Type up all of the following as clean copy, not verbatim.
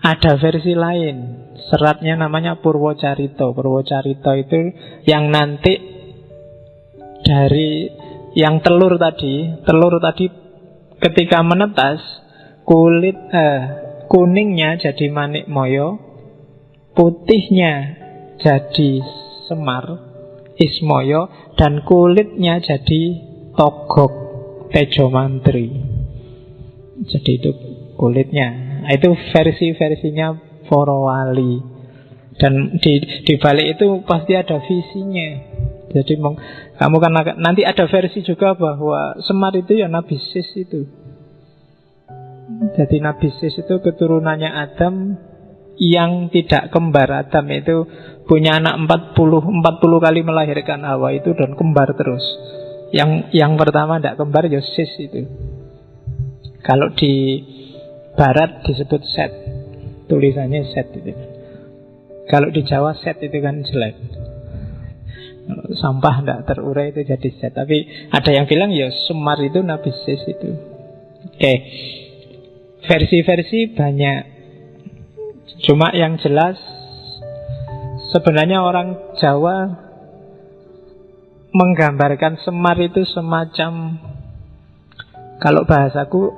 Ada versi lain. Seratnya namanya Purwocarito. Purwocarito itu yang nanti dari yang telur tadi ketika menetas, kulit kuningnya jadi Manik Moyo, putihnya jadi Semar Ismoyo, dan kulitnya jadi Togog Tejo Mantri. Jadi itu kulitnya. Nah, itu versi-versinya para wali. Dan di balik itu pasti ada visinya. Jadi kamu kan nanti ada versi juga bahwa Semar itu ya Nabi Sis itu. Jadi Nabi Sis itu keturunannya Adam yang tidak kembar. Adam itu punya anak 40 kali melahirkan Hawa itu dan kembar terus. Yang pertama tidak kembar ya Sis itu. Kalau di barat disebut Set. Tulisannya Set itu. Kalau di Jawa Set itu kan jelek. Kalau sampah tidak terurai itu jadi Set. Tapi ada yang bilang ya Semar itu Nabi Sis itu. Oke. Versi-versi banyak. Cuma yang jelas sebenarnya orang Jawa menggambarkan Semar itu semacam, kalau bahasaku,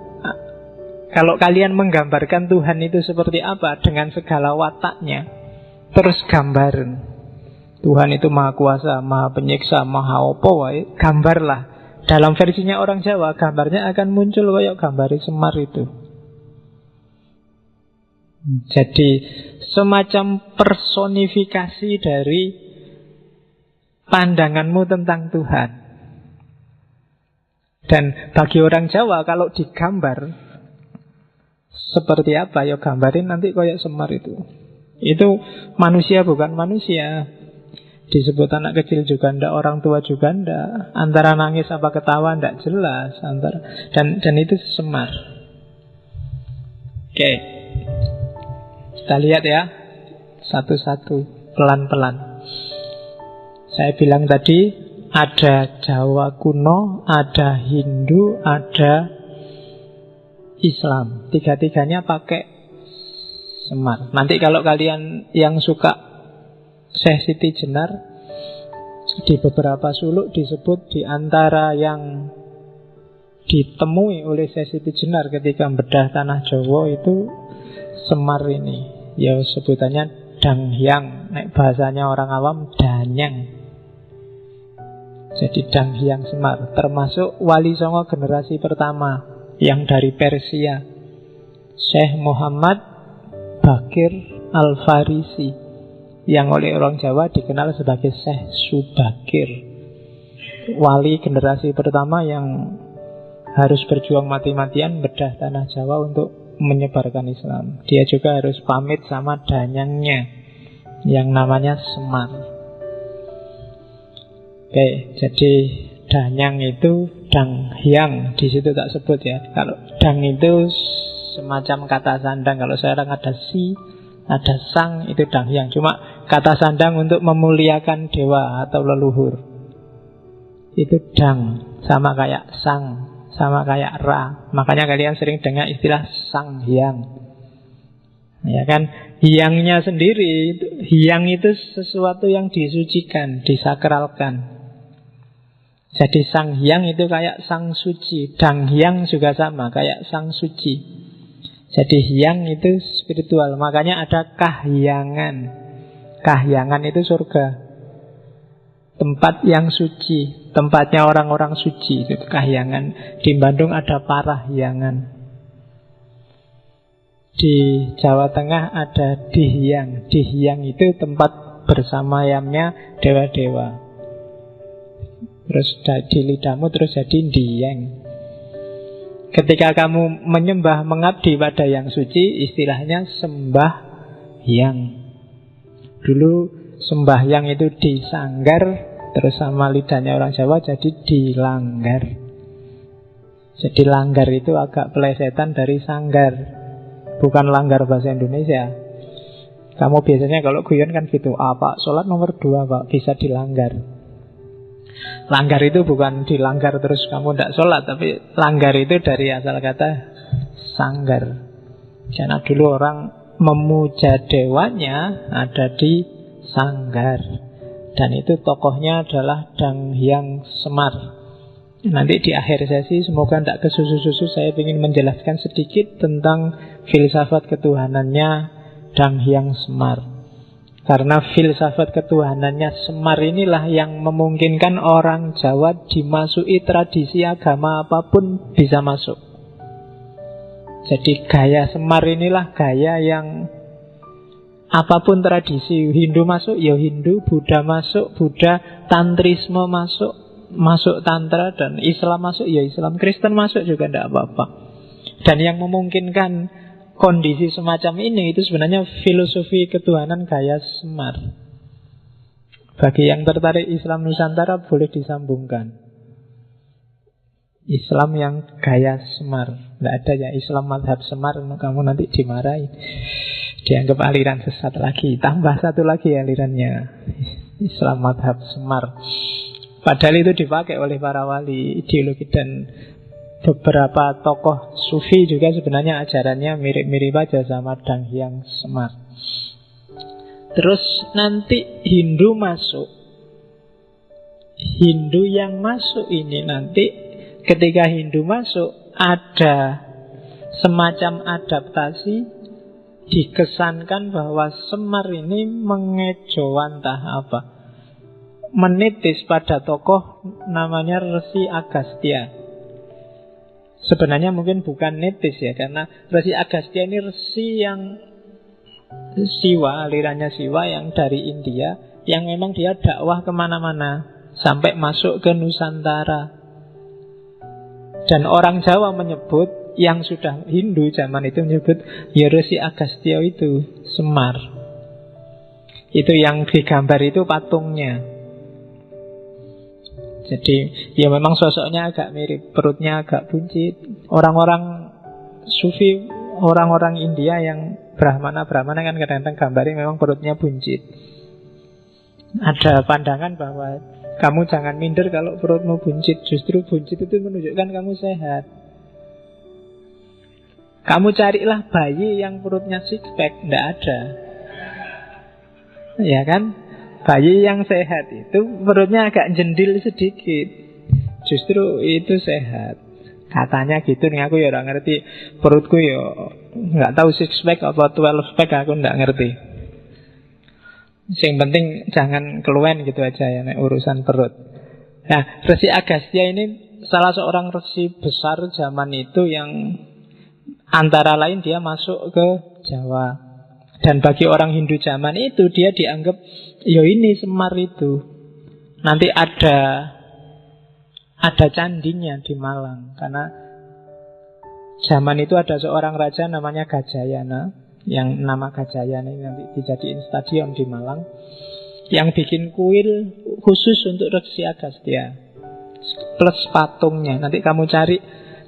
kalau kalian menggambarkan Tuhan itu seperti apa dengan segala wataknya, terus gambarin Tuhan itu maha kuasa, maha penyiksa, maha opo wae, gambarlah. Dalam versinya orang Jawa, gambarnya akan muncul kayak gambari Semar itu. Jadi semacam personifikasi dari pandanganmu tentang Tuhan. Dan bagi orang Jawa kalau digambar seperti apa, ya gambarin nanti kayak Semar itu. Itu manusia bukan manusia. Disebut anak kecil juga ndak, orang tua juga ndak. Antara nangis apa ketawa ndak jelas dan itu Semar. Oke. Kita lihat ya satu-satu, pelan-pelan. Saya bilang tadi ada Jawa kuno, ada Hindu, ada Islam. Tiga-tiganya pakai Semar. Nanti kalau kalian yang suka Syekh Siti Jenar, di beberapa suluk disebut di antara yang ditemui oleh Syekh Siti Jenar ketika bedah tanah Jawa itu Semar ini. Ya sebutannya Danghyang. Nek bahasanya orang awam Danyang. Jadi Danghyang Semar. Termasuk Wali Songo generasi pertama yang dari Persia, Syekh Muhammad Bakir Al-Farisi, yang oleh orang Jawa dikenal sebagai Syekh Subakir. Wali generasi pertama yang harus berjuang mati-matian bedah tanah Jawa untuk menyebarkan Islam. Dia juga harus pamit sama danyangnya yang namanya Semar. Oke, jadi danyang itu Danghyang, di situ tak sebut ya. Kalau dang itu semacam kata sandang. Kalau sekarang ada si, ada sang, itu Danghyang. Cuma kata sandang untuk memuliakan dewa atau leluhur. Itu dang, sama kayak sang, sama kayak ra. Makanya kalian sering dengar istilah sang hyang. Ya kan, hyangnya sendiri, hyang itu sesuatu yang disucikan, disakralkan. Jadi sang hyang itu kayak sang suci. Dang hyang juga sama, kayak sang suci. Jadi hyang itu spiritual. Makanya ada kahyangan. Kahyangan itu surga, tempat yang suci, tempatnya orang-orang suci, itu kahyangan. Di Bandung ada Parahyangan. Di Jawa Tengah ada Dihyang. Dihyang itu tempat bersamayamnya dewa-dewa. Terus di lidahmu terus jadi Dieng. Ketika kamu menyembah, mengabdi pada yang suci, istilahnya sembah yang. Dulu sembahyang itu disanggar, terus sama lidahnya orang Jawa jadi dilanggar. Jadi langgar itu agak pelesetan dari sanggar, bukan langgar bahasa Indonesia. Kamu biasanya kalau guyon kan gitu, Pak, sholat nomor 2 Pak, bisa dilanggar. Langgar itu bukan dilanggar terus kamu tidak sholat, tapi langgar itu dari asal kata sanggar. Karena dulu orang memuja dewanya ada di Sanggar. Dan itu tokohnya adalah Dang Hyang Semar. Nanti di akhir sesi, semoga tidak kesusu-susu, saya ingin menjelaskan sedikit tentang filsafat ketuhanannya Dang Hyang Semar. Karena filsafat ketuhanannya Semar inilah yang memungkinkan orang Jawa dimasuki tradisi agama apapun bisa masuk. Jadi gaya Semar inilah gaya yang apapun tradisi, Hindu masuk, ya Hindu, Buddha masuk, Buddha, Tantrisme masuk, masuk Tantra, dan Islam masuk, ya Islam, Kristen masuk juga tidak apa-apa. Dan yang memungkinkan kondisi semacam ini itu sebenarnya filosofi ketuhanan gaya Semar. Bagi yang tertarik Islam Nusantara boleh disambungkan. Islam yang gaya Semar. Tidak ada ya Islam madhab Semar, kamu nanti dimarahi, dianggap aliran sesat lagi. Tambah satu lagi alirannya, Islam madhab Semar. Padahal itu dipakai oleh para wali ideologi, dan beberapa tokoh sufi juga sebenarnya ajarannya mirip-mirip aja sama Dang Hyang Semar. Terus nanti Hindu masuk. Hindu yang masuk ini nanti, ketika Hindu masuk, ada semacam adaptasi. Dikesankan bahwa Semar ini mengejawantah apa, menitis pada tokoh namanya Resi Agastya. Sebenarnya mungkin bukan nitis ya, karena Resi Agastya ini resi yang Siwa, alirannya Siwa yang dari India, yang memang dia dakwah kemana-mana sampai masuk ke Nusantara. Dan orang Jawa menyebut, yang sudah Hindu zaman itu menyebut, ya Resi Agastya itu Semar. Itu yang digambar itu patungnya. Jadi ya memang sosoknya agak mirip, perutnya agak buncit. Orang-orang sufi, orang-orang India yang Brahmana kan kadang-kadang gambarnya memang perutnya buncit. Ada pandangan bahwa kamu jangan minder kalau perutmu buncit. Justru buncit itu menunjukkan kamu sehat. Kamu carilah bayi yang perutnya six pack, tidak ada. Ya kan? Bayi yang sehat itu perutnya agak jendil sedikit, justru itu sehat. Katanya gitu nih, aku ya gak ngerti. Perutku ya gak tahu six pack apa 12 pack, aku gak ngerti. Yang penting jangan keluwen gitu aja ya, urusan perut. Nah, Resi Agastya ini salah seorang resi besar zaman itu yang antara lain dia masuk ke Jawa. Dan bagi orang Hindu zaman itu, dia dianggap, ya ini Semar itu. Nanti ada candinya di Malang. Karena zaman itu ada seorang raja namanya Gajayana, yang nama Gajayana ini nanti dijadiin stadion di Malang, yang bikin kuil khusus untuk Resi Agastya plus patungnya. Nanti kamu cari,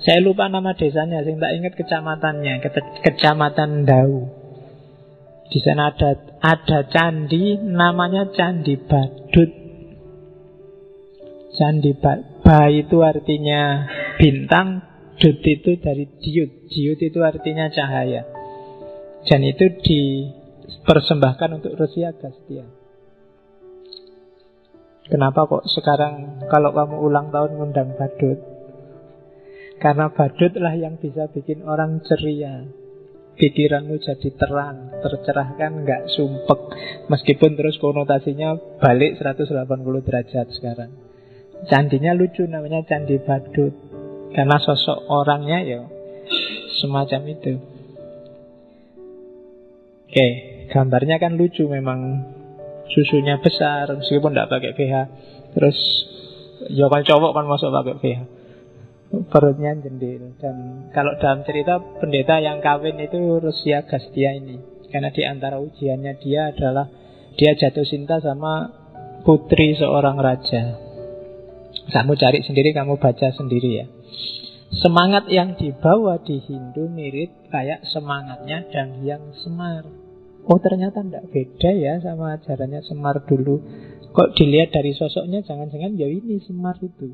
saya lupa nama desanya, saya tak ingat kecamatannya, Kecamatan Dau. Di sana ada candi namanya Candi Badut. Candi Ba itu artinya bintang, Dut itu dari diut. Diut itu artinya cahaya. Dan itu dipersembahkan untuk Resi Agastya. Kenapa kok sekarang kalau kamu ulang tahun ngundang badut? Karena badutlah yang bisa bikin orang ceria, pikiranmu jadi terang, tercerahkan, nggak sumpek. Meskipun terus konotasinya balik 180 derajat sekarang. Candinya lucu, namanya Candi Badut, karena sosok orangnya ya semacam itu. Oke, gambarnya kan lucu memang. Susunya besar, meskipun tidak pakai BH. Terus ya kalau cowok kan masuk pakai BH, perutnya jendil. Dan kalau dalam cerita pendeta yang kawin itu Resi Agastya ini, karena di antara ujiannya dia adalah dia jatuh cinta sama putri seorang raja. Kamu cari sendiri, kamu baca sendiri ya. Semangat yang dibawa di Hindu mirip kayak semangatnya Dang Hyang Semar. Oh ternyata tidak beda ya sama ajarannya Semar dulu. Kok dilihat dari sosoknya jangan-jangan ya ini Semar itu.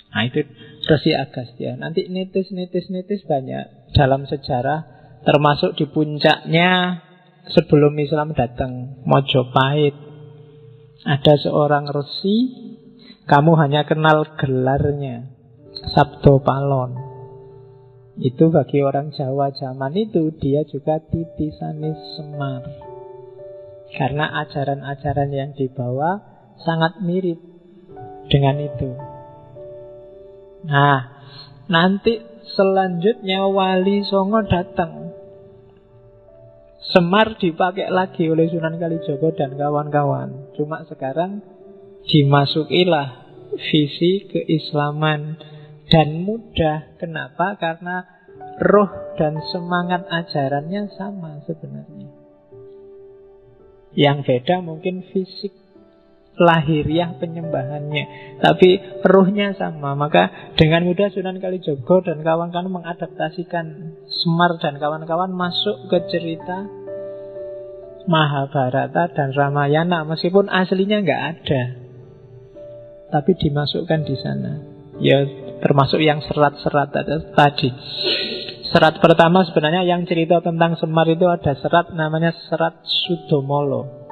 Nah itu Resi Agastya. Nanti nitis banyak dalam sejarah Termasuk di puncaknya sebelum Islam datang, Mojopahit. Ada seorang resi, kamu hanya kenal gelarnya, Sabdo Palon. Itu bagi orang Jawa zaman itu, dia juga titisanis Semar. Karena ajaran-ajaran yang dibawa sangat mirip dengan itu. Nah, nanti selanjutnya Wali Songo datang. Semar dipakai lagi oleh Sunan Kalijogo dan kawan-kawan. Cuma sekarang dimasukilah visi keislaman. Dan mudah. Kenapa? Karena roh dan semangat ajarannya sama sebenarnya. Yang beda mungkin fisik lahiriah penyembahannya, tapi ruhnya sama. Maka dengan mudah Sunan Kalijogo dan kawan-kawan mengadaptasikan Semar dan kawan-kawan masuk ke cerita Mahabharata dan Ramayana, meskipun aslinya nggak ada, tapi dimasukkan di sana. Ya, termasuk yang serat-serat tadi. Serat pertama sebenarnya yang cerita tentang Semar itu ada serat namanya Serat Sudomolo.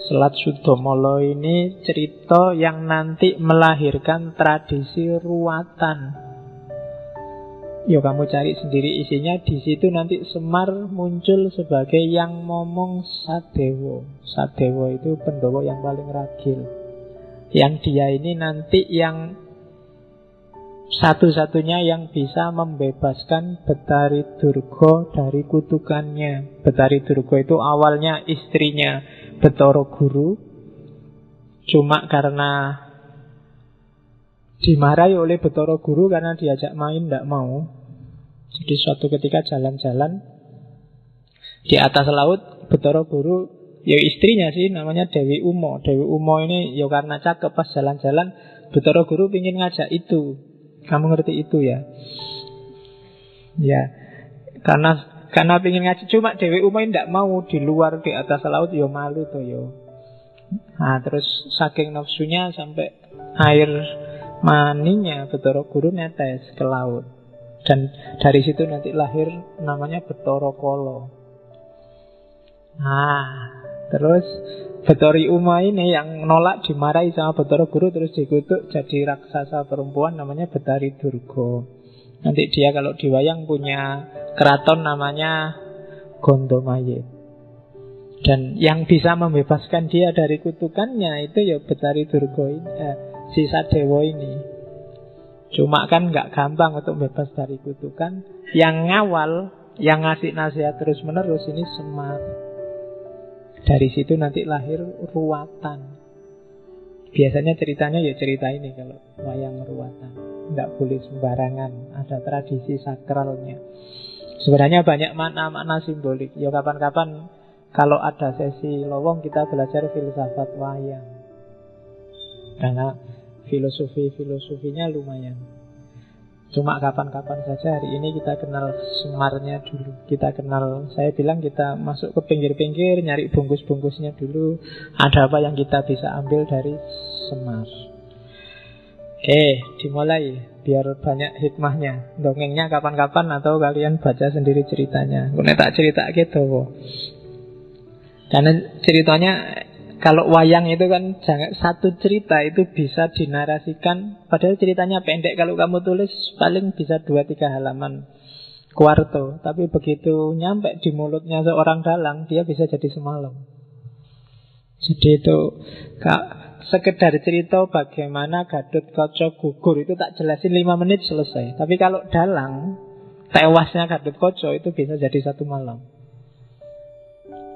Serat Sudomolo ini cerita yang nanti melahirkan tradisi ruwatan. Yo, kamu cari sendiri isinya. Di situ nanti Semar muncul sebagai yang momong Sadewo. Sadewo itu Pendowo yang paling ragil. Yang dia ini nanti yang satu-satunya yang bisa membebaskan Betari Durga dari kutukannya. Betari Durga itu awalnya istrinya Betara Guru, cuma karena dimarahi oleh Betara Guru karena diajak main tidak mau. Jadi suatu ketika jalan-jalan di atas laut, Betara Guru, ya istrinya sih, namanya Dewi Umo. Dewi Umo ini ya karena cakep, pas jalan-jalan Betara Guru ingin ngajak itu. Kamu ngerti itu ya? Ya, karena pengen ngaji. Cuma Dewi Umo tidak mau, di luar di atas laut, yo malu tuh yo. Nah, terus saking nafsunya sampai air maninya Betara Guru netes ke laut. Dan dari situ nanti lahir namanya Betara Kala. Nah, terus Betari Uma ini yang nolak, dimarahi sama Betara Guru, terus dikutuk jadi raksasa perempuan namanya Betari Durga. Nanti dia kalau di wayang punya keraton namanya Gondomayit. Dan yang bisa membebaskan dia dari kutukannya itu ya Betari Durga ini, si Sadewo ini. Cuma kan nggak gampang untuk bebas dari kutukan. Yang ngawal, yang ngasih nasihat terus menerus ini Semar. Dari situ nanti lahir ruwatan. Biasanya ceritanya ya cerita ini kalau wayang ruwatan. Tidak boleh sembarangan, ada tradisi sakralnya. Sebenarnya banyak makna-makna simbolik. Ya kapan-kapan kalau ada sesi lowong kita belajar filsafat wayang. Karena filosofinya lumayan. Cuma kapan-kapan saja. Hari ini kita kenal Semarnya dulu. Kita kenal, saya bilang kita masuk ke pinggir-pinggir, nyari bungkus-bungkusnya dulu. Ada apa yang kita bisa ambil dari Semar. Dimulai biar banyak hikmahnya. Dongengnya kapan-kapan atau kalian baca sendiri ceritanya. Gue tak cerita gitu. Karena ceritanya kalau wayang itu kan satu cerita itu bisa dinarasikan. Padahal ceritanya pendek. Kalau kamu tulis paling bisa 2-3 halaman kuarto. Tapi begitu nyampe di mulutnya seorang dalang, dia bisa jadi semalam. Jadi itu sekedar cerita bagaimana Gatot Kaca gugur itu tak jelasin 5 menit selesai. Tapi kalau dalang, tewasnya Gatot Kaca itu bisa jadi 1 malam.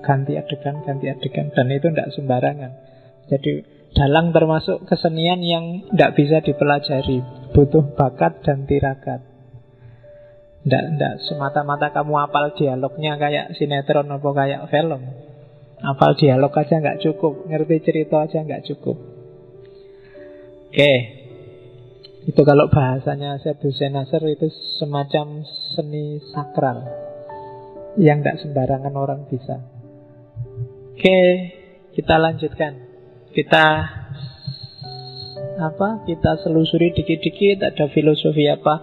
Ganti adegan. Dan itu tidak sembarangan. Jadi dalang termasuk kesenian yang tidak bisa dipelajari. Butuh bakat dan tirakat. Tidak semata-mata kamu hafal dialognya kayak sinetron atau kayak film. Hafal dialog aja nggak cukup. Ngerti cerita aja nggak cukup. Itu kalau bahasanya Syed Hussein Nasr itu semacam seni sakral yang tidak sembarangan orang bisa. Kita lanjutkan. Kita selusuri dikit-dikit ada filosofi apa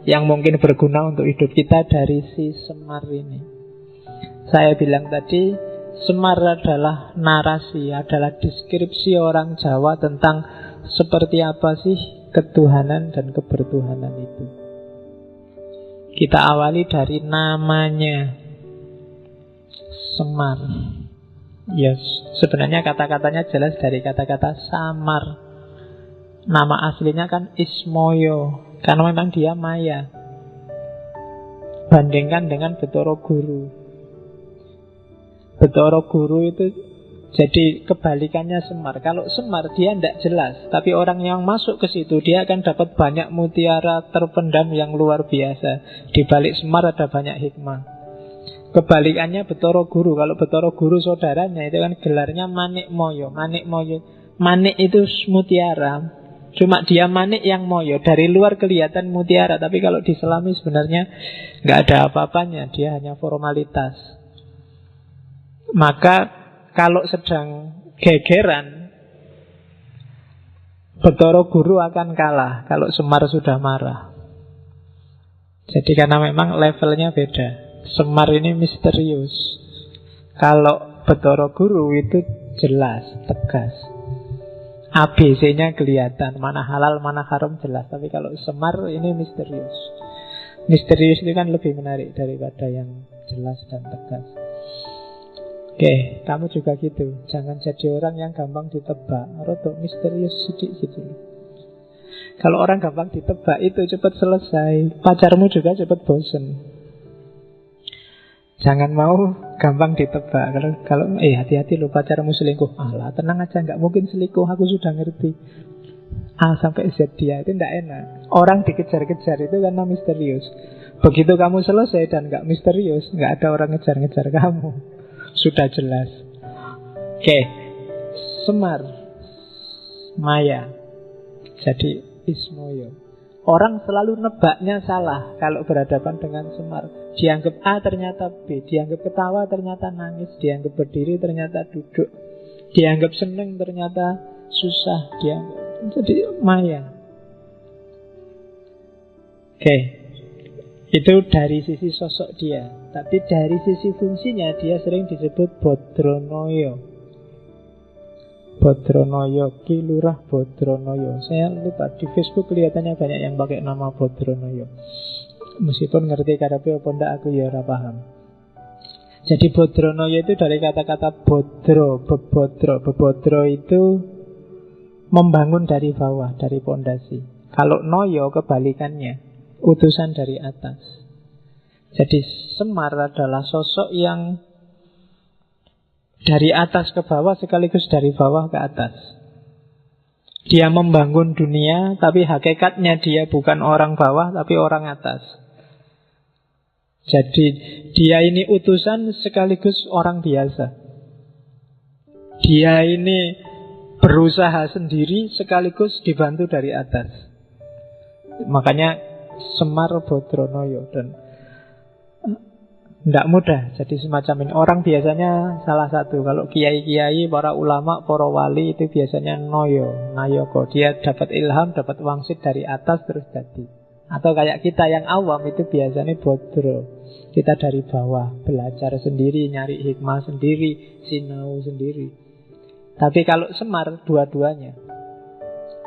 yang mungkin berguna untuk hidup kita dari si Semar ini. Saya bilang tadi, Semar adalah narasi, adalah deskripsi orang Jawa tentang seperti apa sih ketuhanan dan kebertuhanan itu. Kita awali dari namanya, Semar. Ya, sebenarnya kata-katanya jelas dari kata-kata samar. Nama aslinya kan Ismoyo, karena memang dia maya. Bandingkan dengan Betara Guru. Betara Guru itu jadi kebalikannya Semar. Kalau Semar dia tidak jelas, tapi orang yang masuk ke situ dia akan dapat banyak mutiara terpendam yang luar biasa. Di balik Semar ada banyak hikmah. Kebalikannya Betara Guru. Kalau Betara Guru saudaranya itu kan gelarnya Manik Moyo. Manik Moyo, manik itu mutiara. Cuma dia manik yang moyo. Dari luar kelihatan mutiara, tapi kalau diselami sebenarnya nggak ada apa-apanya. Dia hanya formalitas. Maka kalau sedang gegeran, Betara Guru akan kalah kalau Semar sudah marah. Jadi karena memang levelnya beda. Semar ini misterius. Kalau Betara Guru itu jelas, tegas. ABC-nya kelihatan, mana halal, mana haram jelas. Tapi kalau Semar ini misterius. Misterius itu kan lebih menarik daripada yang jelas dan tegas. Oke, kamu juga gitu. Jangan jadi orang yang gampang ditebak. Rodok misterius sedikit gitu. Kalau orang gampang ditebak itu cepat selesai. Pacarmu juga cepat bosen. Jangan mau gampang ditebak. Kalau hati-hati lo, pacarmu selingkuh. Alah, tenang aja, nggak mungkin selingkuh. Aku sudah ngerti. A sampai Z dia itu tidak enak. Orang dikejar-kejar itu karena misterius. Begitu kamu selesai dan nggak misterius, nggak ada orang ngejar-ngejar kamu. Sudah jelas. Oke, Semar, maya. Jadi Ismoyo. Orang selalu nebaknya salah kalau berhadapan dengan Semar. Dianggap A ternyata B, dianggap ketawa ternyata nangis, dianggap berdiri ternyata duduk, dianggap seneng ternyata susah, jadi maya. Oke, itu dari sisi sosok dia. Tapi dari sisi fungsinya dia sering disebut Bodronoyo. Bodronoyo, Ki Lurah Bodronoyo. Saya lupa, di Facebook kelihatannya banyak yang pakai nama Bodronoyo. Meskipun ngerti karepe apa ndak aku ya ora paham. Jadi Bodronoyo itu dari kata-kata bodro, bebodro. Bebodro itu membangun dari bawah, dari pondasi. Kalau noyo kebalikannya, utusan dari atas. Jadi Semar adalah sosok yang dari atas ke bawah sekaligus dari bawah ke atas. Dia membangun dunia, tapi hakikatnya dia bukan orang bawah, tapi orang atas. Jadi dia ini utusan sekaligus orang biasa. Dia ini berusaha sendiri sekaligus dibantu dari atas. Makanya Semar Bodronoyo. Dan tidak mudah jadi semacam ini. Orang biasanya salah satu. Kalau kiai-kiai, para ulama, para wali itu biasanya noyo, nayoko. Dia dapat ilham, dapat wangsit dari atas terus jadi. Atau kayak kita yang awam itu biasanya bodro. Kita dari bawah, belajar sendiri, nyari hikmah sendiri, sinau sendiri. Tapi kalau Semar dua-duanya.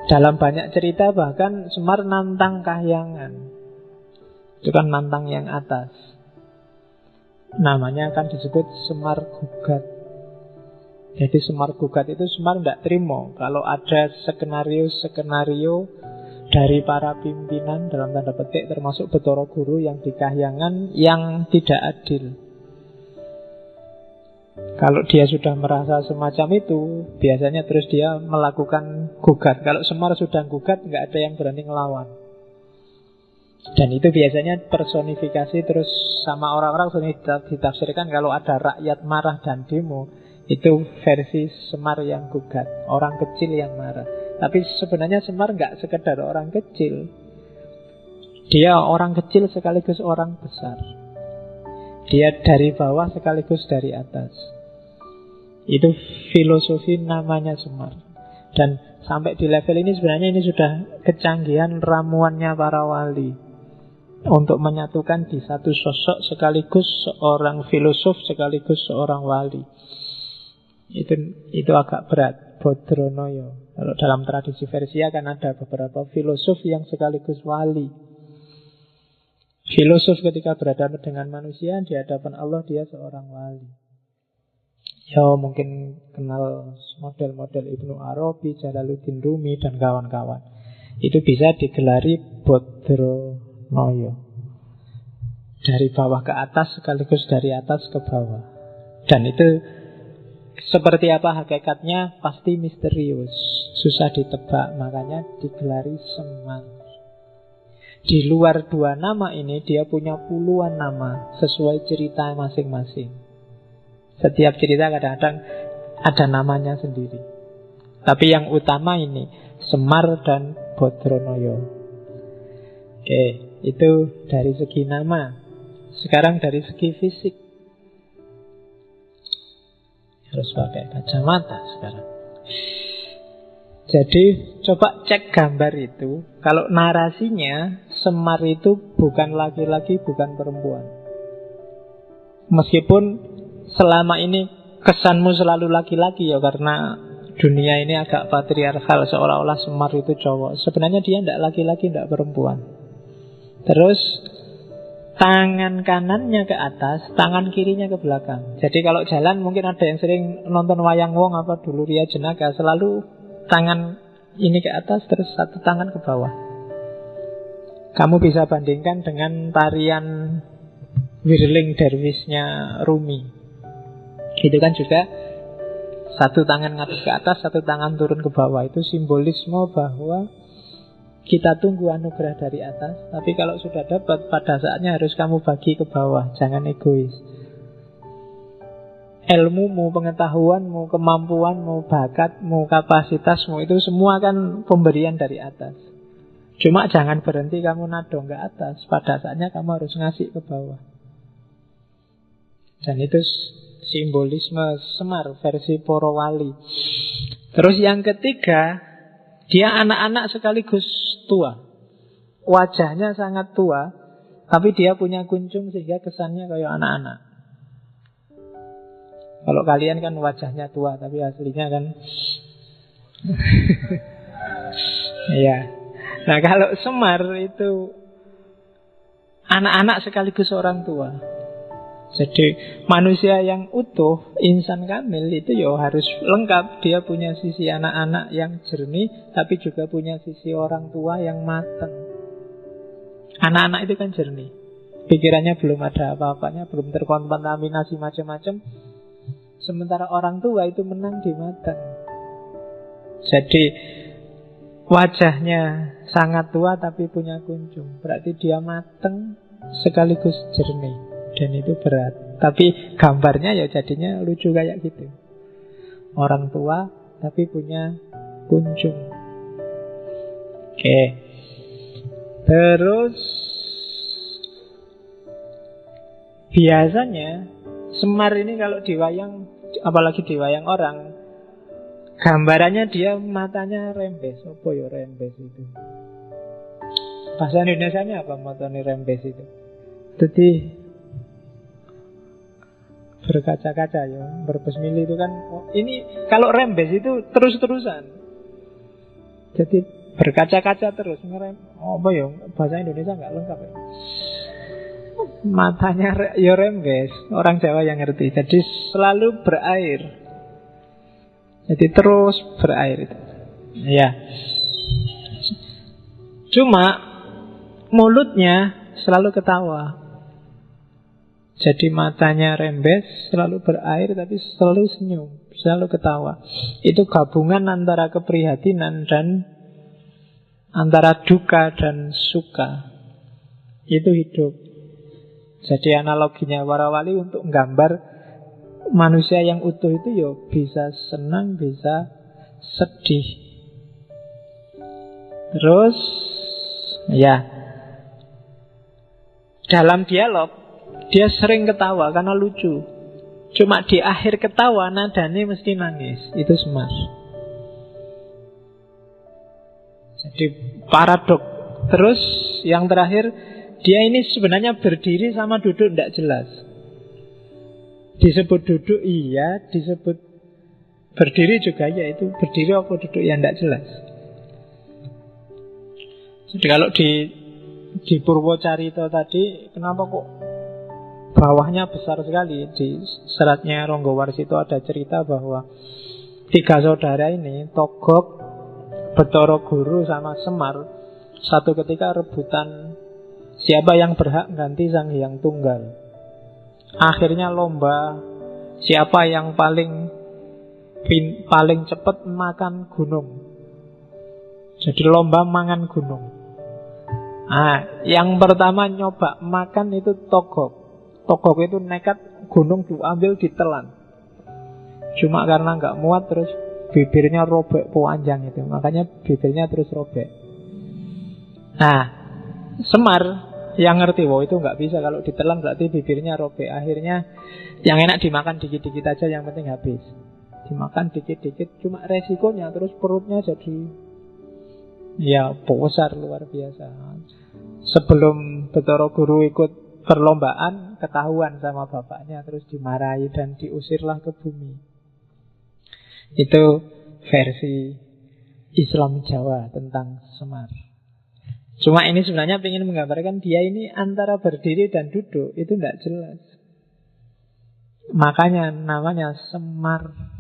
Dalam banyak cerita bahkan Semar nantang kahyangan. Itu kan nantang yang atas. Namanya akan disebut Semar Gugat. Jadi Semar Gugat itu Semar tidak terima kalau ada skenario dari para pimpinan dalam tanda petik termasuk Betara Guru yang di kahyangan yang tidak adil. Kalau dia sudah merasa semacam itu, biasanya terus dia melakukan gugat. Kalau Semar sudah gugat, nggak ada yang berani ngelawan. Dan itu biasanya personifikasi terus sama orang-orang sering ditafsirkan kalau ada rakyat marah dan demo, itu versi Semar yang gugat, orang kecil yang marah. Tapi sebenarnya Semar nggak sekedar orang kecil. Dia orang kecil sekaligus orang besar. Dia dari bawah sekaligus dari atas. Itu filosofi namanya Semar. Dan sampai di level ini sebenarnya ini sudah kecanggihan ramuannya para wali. untuk menyatukan di satu sosok sekaligus seorang filosof sekaligus seorang wali. Itu agak berat, Bodronoyo. Kalau dalam tradisi Persia kan ada beberapa filosof yang sekaligus wali. Filosof ketika berhadapan dengan manusia, di hadapan Allah dia seorang wali. Ya mungkin kenal model-model Ibnu Arabi, Jalaluddin Rumi dan kawan-kawan. Itu bisa digelari Bodronoyo. Dari bawah ke atas sekaligus dari atas ke bawah. Dan itu seperti apa hakikatnya pasti misterius, susah ditebak, makanya digelari Semar. Di luar dua nama ini dia punya puluhan nama sesuai cerita masing-masing. Setiap cerita kadang-kadang ada namanya sendiri. Tapi yang utama ini Semar dan Bodronoyo. Oke, itu dari segi nama. Sekarang dari segi fisik. Harus pakai kacamata sekarang. Jadi coba cek gambar itu. Kalau narasinya Semar itu bukan laki-laki, bukan perempuan. Meskipun selama ini kesanmu selalu laki-laki ya, karena dunia ini agak patriarkal, seolah-olah Semar itu cowok. Sebenarnya dia tidak laki-laki, tidak perempuan. Terus tangan kanannya ke atas, tangan kirinya ke belakang. Jadi kalau jalan mungkin ada yang sering nonton wayang wong apa dulu Ria Jenaka, selalu tangan ini ke atas terus satu tangan ke bawah. Kamu bisa bandingkan dengan tarian Whirling Derwishnya Rumi. Itu kan juga satu tangan ngadep ke atas, satu tangan turun ke bawah. Itu simbolisme bahwa kita tunggu anugerah dari atas, tapi kalau sudah dapat, pada saatnya harus kamu bagi ke bawah. Jangan egois. Ilmumu, pengetahuanmu, kemampuanmu, bakatmu, kapasitasmu, itu semua kan pemberian dari atas. Cuma jangan berhenti kamu nadong ke atas. Pada saatnya kamu harus ngasih ke bawah. Dan itu simbolisme Semar versi Porowali. Terus yang ketiga, dia anak-anak sekaligus tua. Wajahnya sangat tua, tapi dia punya kuncung sehingga kesannya kayak anak-anak. Kalau kalian kan wajahnya tua, tapi aslinya kan ya. Nah kalau Semar itu anak-anak sekaligus orang tua. Jadi manusia yang utuh, insan kamil itu ya harus lengkap. Dia punya sisi anak-anak yang jernih, tapi juga punya sisi orang tua yang matang. Anak-anak itu kan jernih, pikirannya belum ada apa-apanya, belum terkontaminasi macam-macam. Sementara orang tua itu menang di matang. Jadi wajahnya sangat tua tapi punya kuncung, berarti dia matang sekaligus jernih. Dan itu berat. Tapi gambarnya ya jadinya lucu kayak gitu. Orang tua tapi punya kuncung. Oke. Terus biasanya Semar ini kalau diwayang, apalagi diwayang orang, gambarannya dia matanya rembes. Apa ya rembes itu? Bahasa Indonesianya apa matanya rembes itu? Jadi berkaca-kaca ya, berbesmili itu kan. Ini kalau rembes itu terus-terusan. Jadi berkaca-kaca terus ngerem. Apa ya bahasa Indonesia nggak lengkap ya. Matanya ya rembes, orang Jawa yang ngerti. Jadi selalu berair. Jadi terus berair itu. Ya. Cuma mulutnya selalu ketawa. Jadi matanya rembes, selalu berair, tapi selalu senyum, selalu ketawa. Itu gabungan antara keprihatinan dan antara duka dan suka. Itu hidup. Jadi analoginya para wali untuk menggambar manusia yang utuh itu ya bisa senang, bisa sedih. Terus, ya, dalam dialog dia sering ketawa karena lucu. Cuma di akhir ketawa nadanya mesti nangis. Itu Semar. Jadi paradok. Terus yang terakhir, Dia ini sebenarnya berdiri sama duduk tidak jelas. Disebut duduk iya, disebut berdiri juga ya. Itu berdiri apa duduk yang tidak jelas. Jadi kalau di Purwocarito tadi, kenapa kok bawahnya besar sekali? Di seratnya Ronggo Warsito ada cerita bahwa 3 saudara ini, Togog, Betoro Guru sama Semar, satu ketika rebutan siapa yang berhak ganti Sang Hyang Tunggal. Akhirnya lomba siapa yang paling cepat makan gunung. Jadi lomba mangan gunung. Yang pertama nyoba makan itu Togog. Togog itu nekat gunung diambil ditelan. Cuma karena nggak muat terus bibirnya robek panjang itu. Makanya bibirnya terus robek. Semar yang ngerti, itu nggak bisa. Kalau ditelan berarti bibirnya robek. Akhirnya yang enak dimakan dikit-dikit aja, yang penting habis. Dimakan dikit-dikit, cuma resikonya terus perutnya jadi besar luar biasa. Sebelum Betoro Guru ikut perlombaan, ketahuan sama bapaknya, terus dimarahi dan diusirlah ke bumi. Itu versi Islam Jawa tentang Semar. Cuma ini sebenarnya ingin menggambarkan dia ini antara berdiri dan duduk itu tidak jelas. Makanya namanya Semar.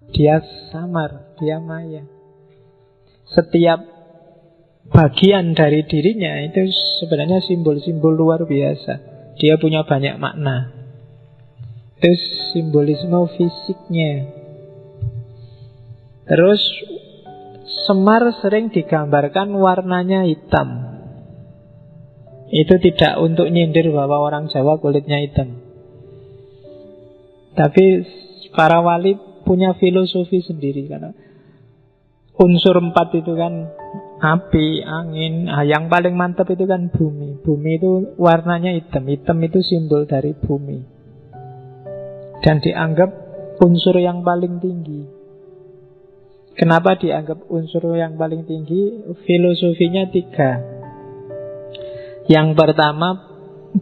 Dia samar, dia maya. Setiap bagian dari dirinya itu sebenarnya simbol-simbol luar biasa. Dia punya banyak makna. Itu simbolisme fisiknya. Terus Semar sering digambarkan warnanya hitam. Itu tidak untuk nyindir bahwa orang Jawa kulitnya hitam. Tapi para wali punya filosofi sendiri. Karena unsur 4 itu kan api, angin. Yang paling mantap itu kan bumi. Bumi itu warnanya hitam. Hitam itu simbol dari bumi. Dan dianggap unsur yang paling tinggi. Kenapa dianggap unsur yang paling tinggi? Filosofinya 3. Yang pertama,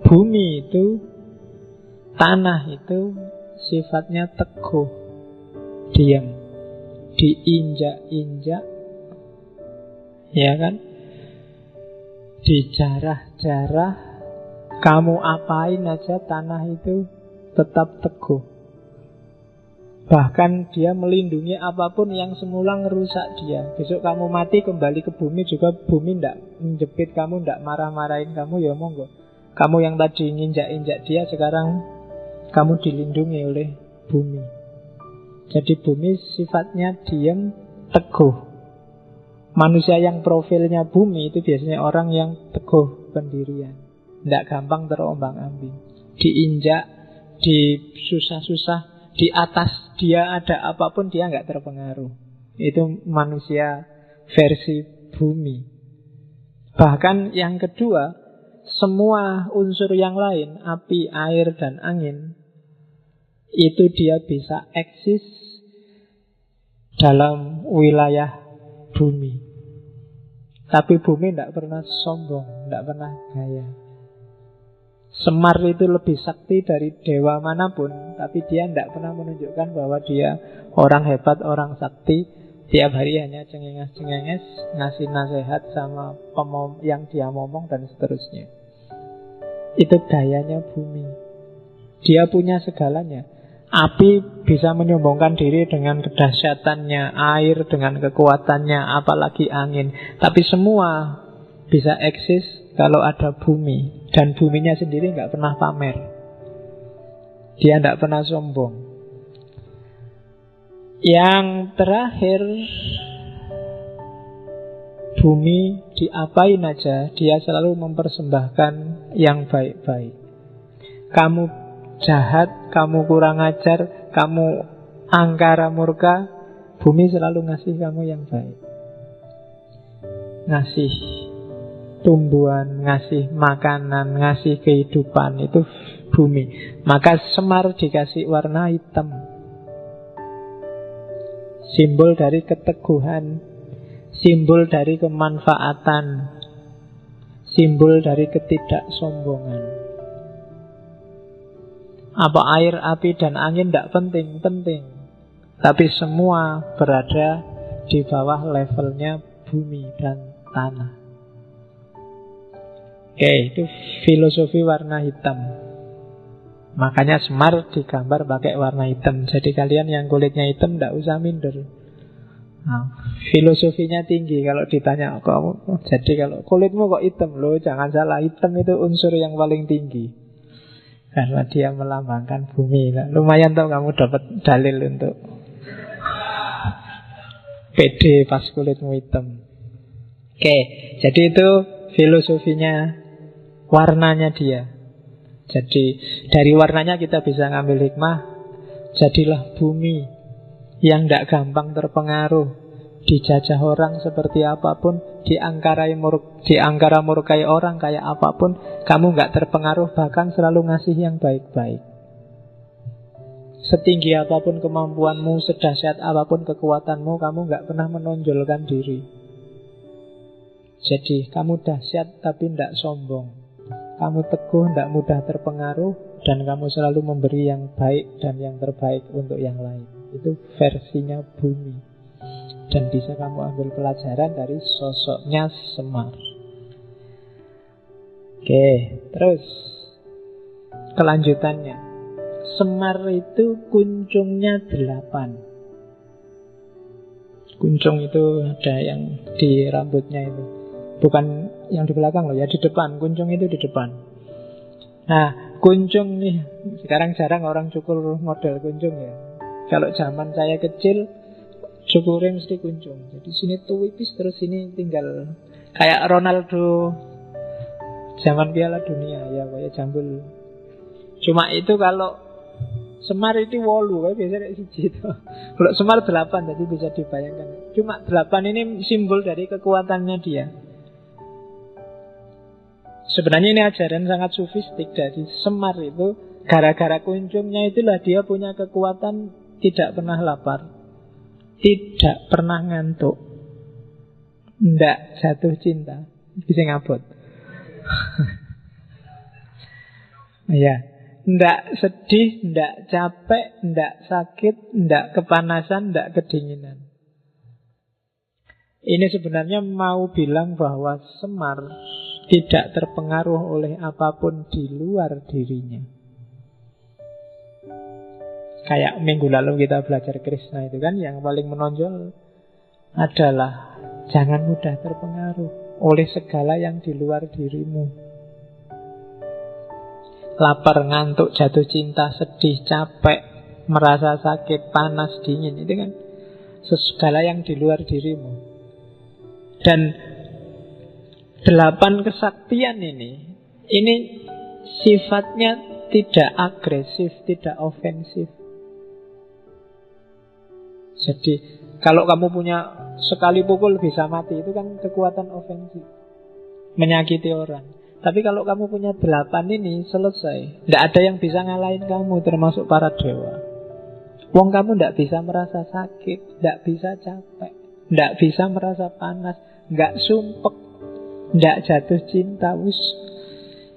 bumi itu, tanah itu sifatnya teguh, diam, diinjak-injak, ya kan? Dijarah-jarah, kamu apain aja tanah itu tetap teguh. Bahkan dia melindungi apapun yang semula ngerusak dia. Besok kamu mati kembali ke bumi juga, bumi ndak menjepit kamu, ndak marah-marahin kamu, ya monggo. Kamu yang tadi nginjak-injak dia, sekarang kamu dilindungi oleh bumi. Jadi bumi sifatnya diam, teguh. Manusia yang profilnya bumi itu biasanya orang yang teguh pendirian, ndak gampang terombang-ambing. Diinjak, disusah-susah, di atas dia ada apapun dia nggak terpengaruh. Itu manusia versi bumi. Bahkan yang kedua, semua unsur yang lain, api, air, dan angin, itu dia bisa eksis dalam wilayah bumi. Tapi bumi tidak pernah sombong, tidak pernah gaya. Semar itu lebih sakti dari dewa manapun, tapi dia tidak pernah menunjukkan bahwa dia orang hebat, orang sakti. Tiap hari hanya cengenges-cengenges, ngasih nasihat sama yang dia ngomong dan seterusnya. Itu gayanya bumi. Dia punya segalanya. Api bisa menyombongkan diri dengan kedahsyatannya, air dengan kekuatannya, apalagi angin. Tapi semua bisa eksis kalau ada bumi. Dan buminya sendiri nggak pernah pamer. Dia nggak pernah sombong. Yang terakhir, bumi diapain aja dia selalu mempersembahkan yang baik-baik. Kamu jahat, kamu kurang ajar, kamu angkara murka, bumi selalu ngasih kamu yang baik. Ngasih tumbuhan, ngasih makanan, ngasih kehidupan, itu bumi. Maka Semar dikasih warna hitam, simbol dari keteguhan, simbol dari kemanfaatan, simbol dari ketidaksombongan. Apa air, api, dan angin tidak penting, penting. Tapi semua berada di bawah levelnya bumi dan tanah. Oke, itu filosofi warna hitam. Makanya Semar digambar pakai warna hitam. Jadi kalian yang kulitnya hitam tidak usah minder. Nah, filosofinya tinggi kalau ditanya kamu. Jadi kalau kulitmu kok hitam, loh jangan salah, hitam itu unsur yang paling tinggi karena dia melambangkan bumi. Nah, lumayan tuh kamu dapat dalil untuk pede pas kulitmu hitam. Oke, jadi itu filosofinya warnanya dia. Jadi dari warnanya kita bisa ngambil hikmah. Jadilah bumi yang tidak gampang terpengaruh, dijajah orang seperti apapun, diangkara murkai orang kayak apapun, kamu nggak terpengaruh, bahkan selalu ngasih yang baik-baik. Setinggi apapun kemampuanmu, sedahsyat apapun kekuatanmu, kamu nggak pernah menonjolkan diri. Jadi kamu dahsyat tapi tidak sombong. Kamu teguh, tidak mudah terpengaruh, dan kamu selalu memberi yang baik dan yang terbaik untuk yang lain. Itu versinya bumi. Dan bisa kamu ambil pelajaran dari sosoknya Semar. Oke, terus kelanjutannya. Semar itu kuncungnya 8. Kuncung itu ada yang di rambutnya itu. Bukan yang di belakang loh, ya di depan. Kuncung itu di depan. Nah, kuncung nih, sekarang jarang orang cukur model kuncung ya. Kalau zaman saya kecil, cukurnya mesti kuncung. Jadi sini tuwipis, terus sini tinggal kayak Ronaldo zaman Piala Dunia ya, kayak jambul. Cuma itu kalau Semar itu 8, kayak biasa kayak siji itu. Kalau Semar 8, jadi bisa dibayangkan. Cuma 8 ini simbol dari kekuatannya dia. Sebenarnya ini ajaran sangat sufistik dari Semar itu. Gara-gara kuncungnya itulah dia punya kekuatan. Tidak pernah lapar, tidak pernah ngantuk, tidak jatuh cinta, bisa ngabot. Ya, tidak sedih, tidak capek, tidak sakit, tidak kepanasan, tidak kedinginan. Ini sebenarnya mau bilang bahwa Semar tidak terpengaruh oleh apapun di luar dirinya. Kayak minggu lalu kita belajar Krishna itu kan, yang paling menonjol adalah jangan mudah terpengaruh oleh segala yang di luar dirimu. Lapar, ngantuk, jatuh cinta, sedih, capek, merasa sakit, panas, dingin, itu kan segala yang di luar dirimu. Dan 8 kesaktian ini sifatnya tidak agresif, tidak ofensif. Jadi kalau kamu punya sekali pukul bisa mati, itu kan kekuatan ofensif, menyakiti orang. Tapi kalau kamu punya 8 ini, selesai. Tidak ada yang bisa ngalahin kamu, termasuk para dewa. Wong kamu tidak bisa merasa sakit, tidak bisa capek, tidak bisa merasa panas, nggak sumpek, tidak jatuh cinta.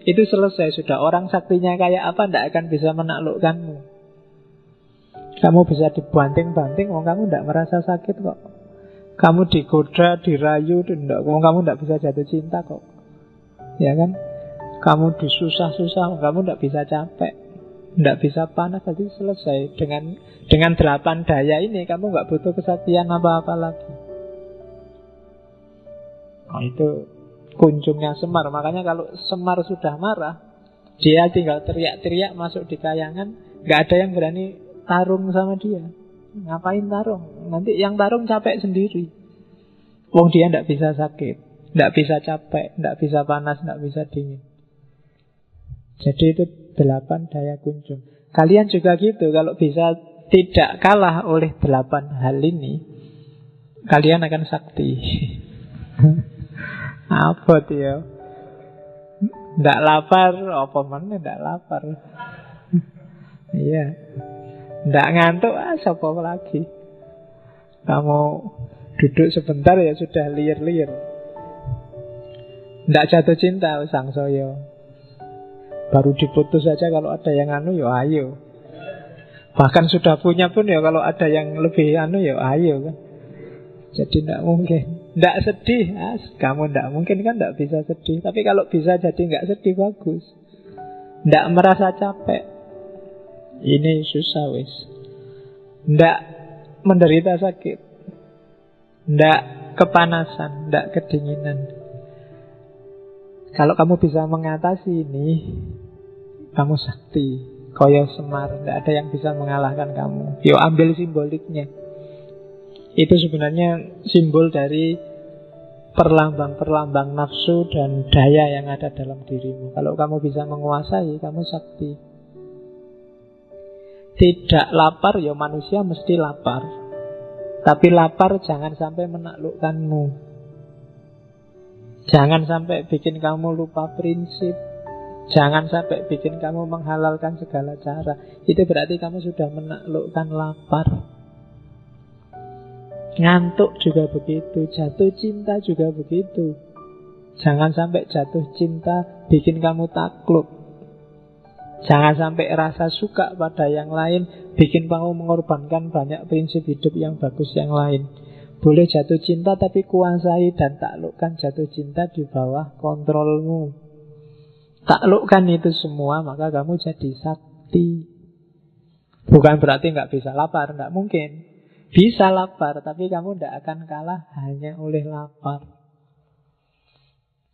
Itu selesai sudah. Orang saktinya kayak apa tidak akan bisa menaklukkanmu. Kamu bisa dibanting-banting, kamu tidak merasa sakit kok. Kamu digoda, dirayu, kamu tidak bisa jatuh cinta kok. Ya kan? Kamu disusah-susah, kamu tidak bisa capek, tidak bisa panas. Jadi selesai. Dengan 8 daya ini kamu nggak butuh kesaktian apa-apa lagi. Nah, itu kunjungnya Semar. Makanya kalau Semar sudah marah, dia tinggal teriak-teriak masuk di kayangan, nggak ada yang berani tarung sama dia. Ngapain tarung? Nanti yang tarung capek sendiri. Wong dia tidak bisa sakit, tidak bisa capek, tidak bisa panas, tidak bisa dingin. Jadi itu 8 daya kunjung. Kalian juga gitu. Kalau bisa tidak kalah oleh 8 hal ini, kalian akan sakti. Apa tuh ya? Tidak lapar, apa mana tidak lapar? Iya. Tidak ngantuk, siapa lagi? Kamu duduk sebentar ya sudah liar-liar. Ndak jatuh cinta sang soyo. Baru diputus saja kalau ada yang anu ya ayo. Bahkan sudah punya pun ya kalau ada yang lebih anu ya ayo kan. Jadi ndak mungkin. Ndak sedih, kamu ndak mungkin kan ndak bisa sedih. Tapi kalau bisa jadi nggak sedih bagus. Ndak merasa capek. Ini susah wis. Ndak menderita sakit. Ndak kepanasan, ndak kedinginan. Kalau kamu bisa mengatasi ini, kamu sakti. Koyo Semar, ndak ada yang bisa mengalahkan kamu. Yo ambil simboliknya. Itu sebenarnya simbol dari perlambang-perlambang nafsu dan daya yang ada dalam dirimu. Kalau kamu bisa menguasai, kamu sakti. Tidak lapar, ya manusia mesti lapar. Tapi lapar jangan sampai menaklukkanmu. Jangan sampai bikin kamu lupa prinsip. Jangan sampai bikin kamu menghalalkan segala cara. Itu berarti kamu sudah menaklukkan lapar. Ngantuk juga begitu. Jatuh cinta juga begitu. Jangan sampai jatuh cinta bikin kamu takluk. Jangan sampai rasa suka pada yang lain bikin kamu mengorbankan banyak prinsip hidup yang bagus yang lain. Boleh jatuh cinta tapi kuasai dan taklukkan jatuh cinta di bawah kontrolmu. Taklukkan itu semua, maka kamu jadi sakti. Bukan berarti nggak bisa lapar, nggak mungkin. Bisa lapar, tapi kamu tidak akan kalah hanya oleh lapar.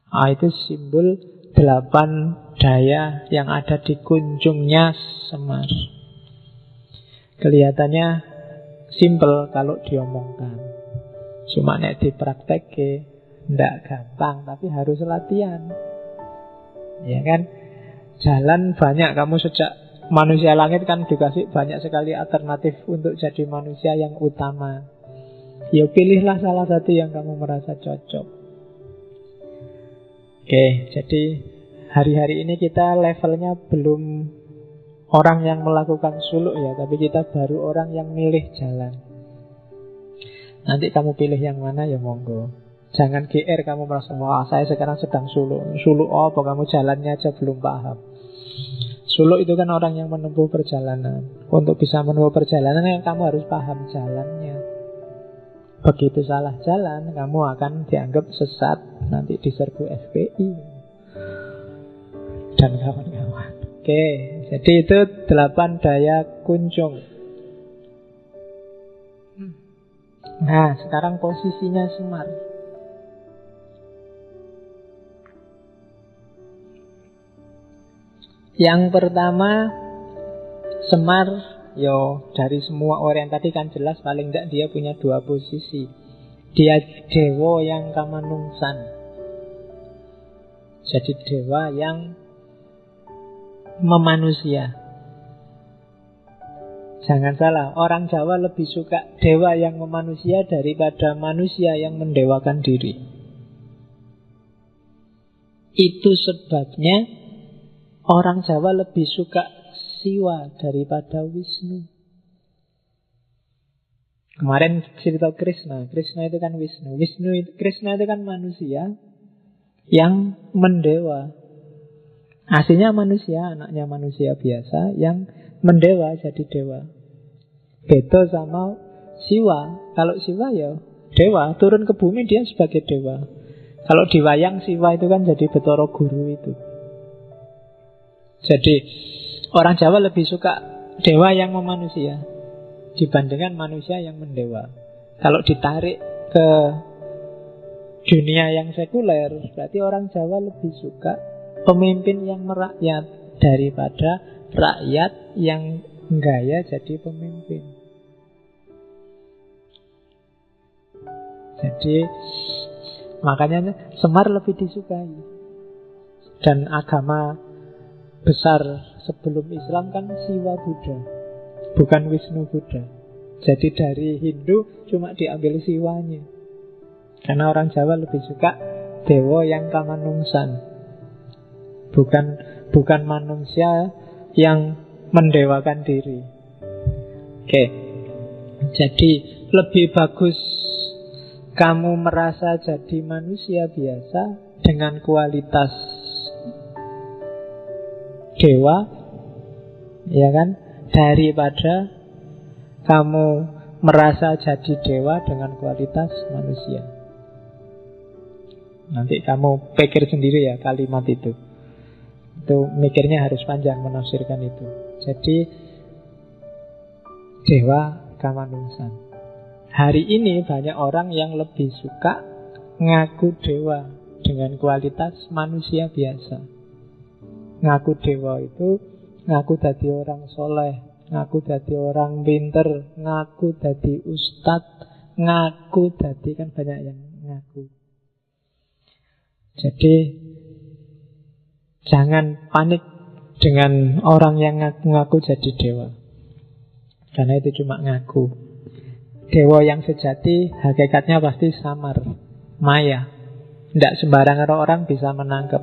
Itu simbol 8 daya yang ada di kunjungnya Semar. Kelihatannya simple kalau diomongkan. Cuma nek dipraktekke ndak gampang, tapi harus latihan. Ya kan? Jalan banyak, kamu sejak manusia langit kan dikasih banyak sekali alternatif untuk jadi manusia yang utama. Ya pilihlah salah satu yang kamu merasa cocok. Oke, jadi hari-hari ini kita levelnya belum orang yang melakukan suluk ya, tapi kita baru orang yang milih jalan. Nanti kamu pilih yang mana ya monggo. Jangan GR kamu merasa, wah saya sekarang sedang suluk. Suluk apa, kamu jalannya aja belum paham. Suluk itu kan orang yang menempuh perjalanan. Untuk bisa menempuh perjalanan kamu harus paham jalannya. Begitu salah jalan, kamu akan dianggap sesat. Nanti diserbu FPI dan kawan-kawan. Oke, jadi itu 8 daya kunjung. Nah, sekarang posisinya Semar. Yang pertama, Semar, dari semua orang tadi kan jelas paling tidak dia punya 2 posisi. Dia dewa yang kamanungsan. Jadi dewa yang memanusia. Jangan salah, orang Jawa lebih suka dewa yang memanusia daripada manusia yang mendewakan diri. Itu sebabnya orang Jawa lebih suka Siwa daripada Wisnu. Kemarin cerita Krishna. Krishna itu kan Wisnu. Krishna itu kan manusia yang mendewa. Aslinya manusia, anaknya manusia biasa yang mendewa jadi dewa. Beda sama Siwa. Kalau Siwa ya dewa, turun ke bumi dia sebagai dewa. Kalau di wayang Siwa itu kan jadi Betara Guru itu. Jadi orang Jawa lebih suka dewa yang memanusia dibandingkan manusia yang mendewa. Kalau ditarik ke dunia yang sekuler, berarti orang Jawa lebih suka pemimpin yang merakyat daripada rakyat yang gaya jadi pemimpin. Jadi makanya Semar lebih disukai. Dan agama besar sebelum Islam kan Siwa Buddha, bukan Wisnu Buddha. Jadi dari Hindu cuma diambil Siwanya. Karena orang Jawa lebih suka dewa yang kamanungsan, bukan manusia yang mendewakan diri. Oke. Jadi lebih bagus kamu merasa jadi manusia biasa dengan kualitas dewa, ya kan, daripada kamu merasa jadi dewa dengan kualitas manusia. Nanti kamu pikir sendiri ya kalimat itu. Itu mikirnya harus panjang menafsirkan itu. Jadi dewa kamanungsan. Hari ini banyak orang yang lebih suka ngaku dewa dengan kualitas manusia biasa. Ngaku dewa itu ngaku jadi orang soleh, ngaku jadi orang pinter, ngaku jadi ustadz, ngaku jadi, kan banyak yang ngaku. Jadi jangan panik dengan orang yang ngaku-ngaku jadi dewa, karena itu cuma ngaku. Dewa yang sejati hakikatnya pasti samar, maya. Tidak sembarangan orang bisa menangkap.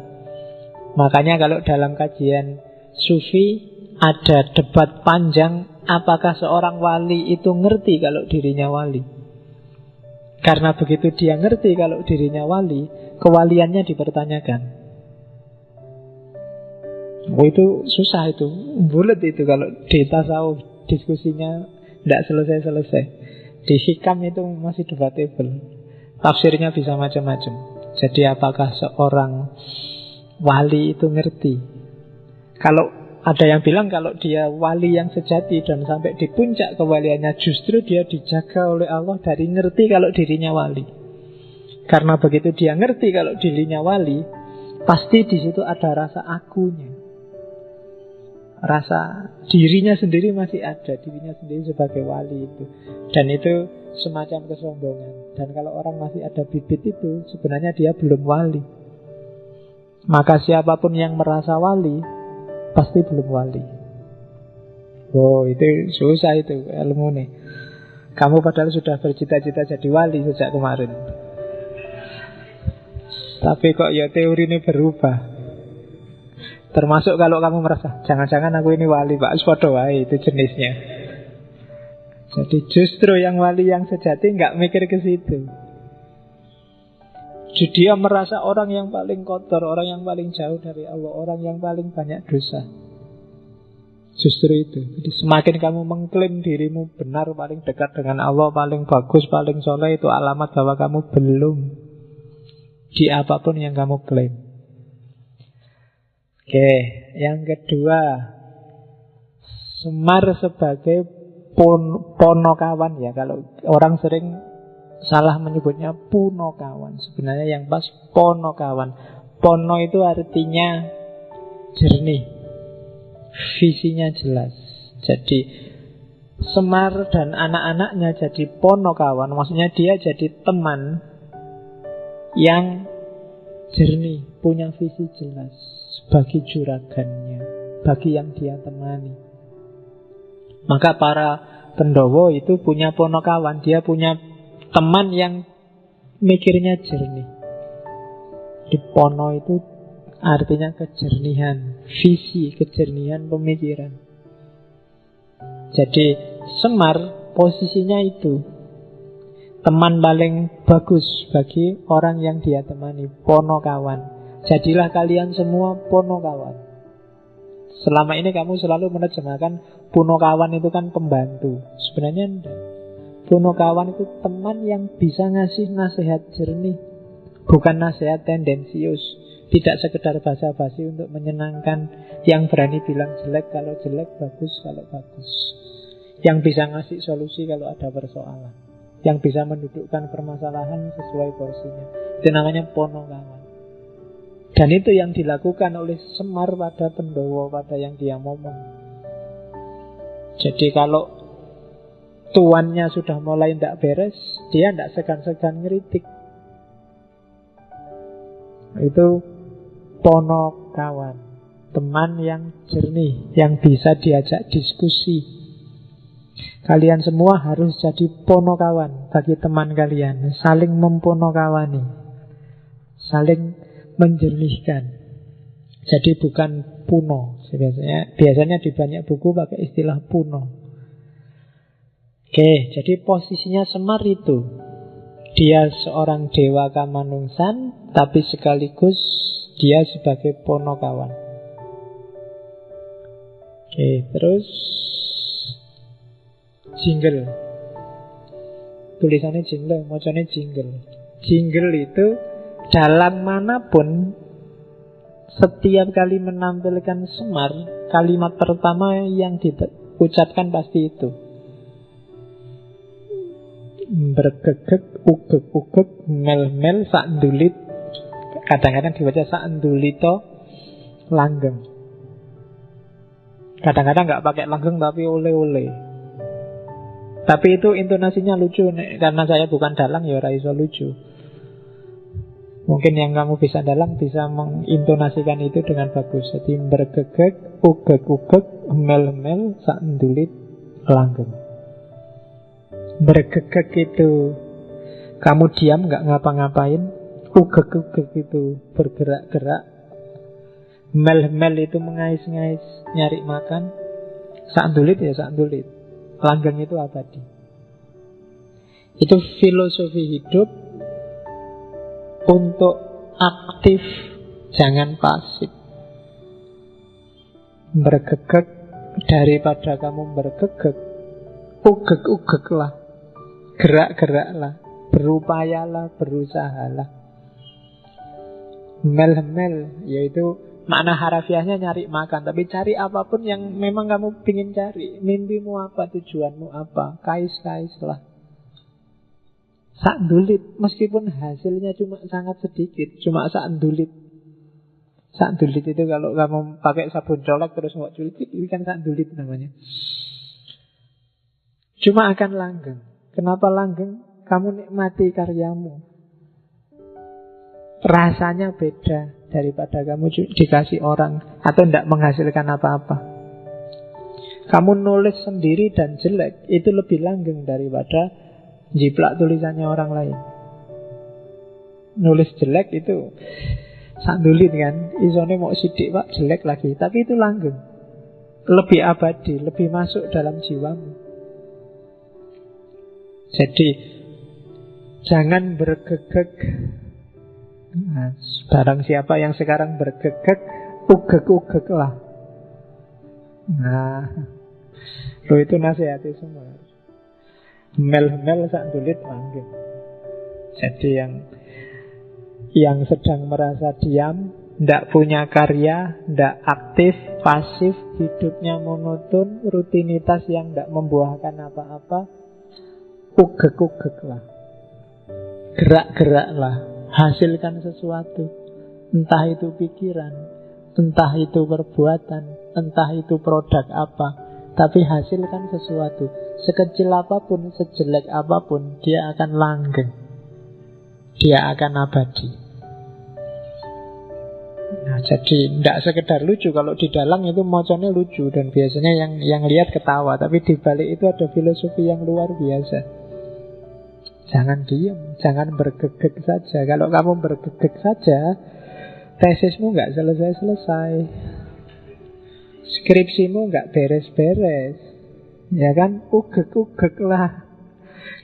Makanya kalau dalam kajian sufi ada debat panjang, apakah seorang wali itu ngerti kalau dirinya wali. Karena begitu dia ngerti kalau dirinya wali, kewaliannya dipertanyakan. Oh, itu susah itu, bulat itu kalau di tasawuf diskusinya tidak selesai-selesai. Di hikam itu masih debatable, tafsirnya bisa macam-macam. Jadi apakah seorang wali itu ngerti? Kalau ada yang bilang kalau dia wali yang sejati dan sampai di puncak kewaliannya, justru dia dijaga oleh Allah dari ngerti kalau dirinya wali. Karena begitu dia ngerti kalau dirinya wali, pasti di situ ada rasa akunya, rasa dirinya sendiri masih ada, dirinya sendiri sebagai wali itu. Dan itu semacam kesombongan. Dan kalau orang masih ada bibit itu, sebenarnya dia belum wali. Maka siapapun yang merasa wali pasti belum wali. Oh, itu susah itu ilmu nih. Kamu padahal sudah bercita-cita jadi wali sejak kemarin, tapi kok ya teori ini berubah. Termasuk kalau kamu merasa jangan-jangan aku ini wali, Pak, padha wae, itu jenisnya. Jadi justru yang wali yang sejati nggak mikir ke situ. Jadi dia merasa orang yang paling kotor, orang yang paling jauh dari Allah, orang yang paling banyak dosa. Justru itu. Jadi semakin kamu mengklaim dirimu benar, paling dekat dengan Allah, paling bagus, paling soleh, itu alamat bahwa kamu belum di apapun yang kamu klaim. Oke, yang kedua, Semar sebagai ponokawan ya. Kalau orang sering salah menyebutnya punokawan, sebenarnya yang pas ponokawan. Pono itu artinya jernih, visinya jelas. Jadi Semar dan anak-anaknya jadi ponokawan, maksudnya dia jadi teman yang jernih, punya visi jelas bagi juragannya, bagi yang dia temani. Maka para Pendowo itu punya ponokawan, dia punya teman yang mikirnya jernih. Di pono itu artinya kejernihan visi, kejernihan pemikiran. Jadi Semar posisinya itu teman paling bagus bagi orang yang dia temani, ponokawan. Jadilah kalian semua ponokawan. Selama ini kamu selalu menerjemahkan punokawan itu kan pembantu. Sebenarnya enggak. Punokawan itu teman yang bisa ngasih nasihat jernih, bukan nasihat tendensius. Tidak sekedar basa-basi untuk menyenangkan, yang berani bilang jelek kalau jelek, bagus kalau bagus. Yang bisa ngasih solusi kalau ada persoalan, yang bisa mendudukkan permasalahan sesuai porsinya. Itu namanya ponokawan. Dan itu yang dilakukan oleh Semar pada Pendowo, pada yang dia ngomong. Jadi kalau tuannya sudah mulai tidak beres, dia tidak segan-segan ngeritik. Itu ponokawan, teman yang jernih, yang bisa diajak diskusi. Kalian semua harus jadi ponokawan bagi teman kalian, saling memponokawani, saling menjernihkan. Jadi bukan puno. Biasanya di banyak buku pakai istilah puno. Oke, jadi posisinya Semar itu, dia seorang dewa kamanungsan, tapi sekaligus dia sebagai Ponokawan. Oke, terus jingle. Tulisannya jingle, macamnya jingle. Jingle itu dalam manapun, setiap kali menampilkan Semar, kalimat pertama yang diucapkan pasti itu. Bergegek, ugek-ugek, mel-mel, sakndulit. Kadang-kadang dibaca sakndulito, langgeng. Kadang-kadang nggak pakai langgeng tapi ole-ole. Tapi itu intonasinya lucu, karena saya bukan dalang ya ora iso lucu. Mungkin yang kamu bisa dalang bisa mengintonasikan itu dengan bagus. Jadi bergegek, ugek-ugek, mel-mel, sakndulit, langgeng. Bergegek itu kamu diam gak ngapa-ngapain. Ugek-ugek itu bergerak-gerak. Mel-mel itu mengais-ngais, nyari makan. Sakndulit ya sakndulit, langgeng itu abadi. Itu filosofi hidup. Untuk aktif, jangan pasif. Bergegek, daripada kamu bergegek, ugek-ugeklah, gerak-geraklah, berupayalah, berusahalah. Mel-mel, yaitu makna harafiahnya nyari makan. Tapi cari apapun yang memang kamu ingin cari. Mimpimu apa, tujuanmu apa, kais-kaislah. Sakndulit, meskipun hasilnya cuma sangat sedikit, cuma sakndulit. Sakndulit itu kalau kamu pakai sabun colek terus mau culik, itu kan sakndulit namanya. Cuma akan langgeng. Kenapa langgeng? Kamu nikmati karyamu. Rasanya beda daripada kamu dikasih orang atau tidak menghasilkan apa-apa. Kamu nulis sendiri dan jelek, itu lebih langgeng daripada jiplak tulisannya orang lain. Nulis jelek itu sakndulit kan, isone mau sidik pak jelek lagi, tapi itu langgeng, lebih abadi, lebih masuk dalam jiwamu. Jadi jangan bergegek. Nah, barang siapa yang sekarang bergegek, ugek-ugeklah. Nah, lo itu nasihati semua. Mel-mel sakndulit langgeng. Jadi yang sedang merasa diam, tidak punya karya, tidak aktif, pasif, hidupnya monoton, rutinitas yang tidak membuahkan apa-apa, ugek-ugeklah, gerak-geraklah, hasilkan sesuatu. Entah itu pikiran, entah itu perbuatan, entah itu produk apa, tapi hasilkan sesuatu. Sekecil apapun, sejelek apapun, dia akan langgeng, dia akan abadi. Nah, jadi tidak sekedar lucu. Kalau di dalang itu moconnya lucu dan biasanya yang lihat ketawa, tapi di balik itu ada filosofi yang luar biasa. Jangan diam, jangan bergegek saja. Kalau kamu bergegek saja, tesismu nggak selesai-selesai, skripsimu nggak beres-beres. Ya kan, ugek-ugek lah,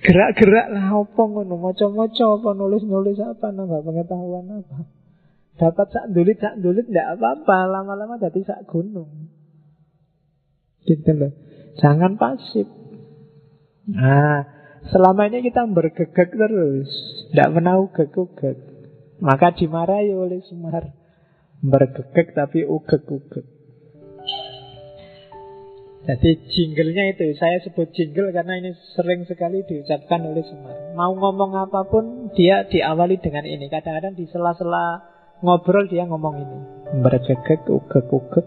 gerak-gerak lah, apa ngono, moco-moco apa, nulis-nulis apa, nambah pengetahuan apa. Dapat sakndulit ndak apa-apa, lama-lama jadi sak gunung. Gitu loh. Jangan pasif. Nah, selama ini kita bergegek terus, ndak pernah ugek-ugek. Maka dimarahi oleh Semar. Bergegek tapi ugek-ugek. Jadi jinglenya itu, saya sebut jingle karena ini sering sekali diucapkan oleh Semar. Mau ngomong apapun, dia diawali dengan ini. Kadang-kadang di sela-sela ngobrol dia ngomong ini. Bergegek, ugek-ugek,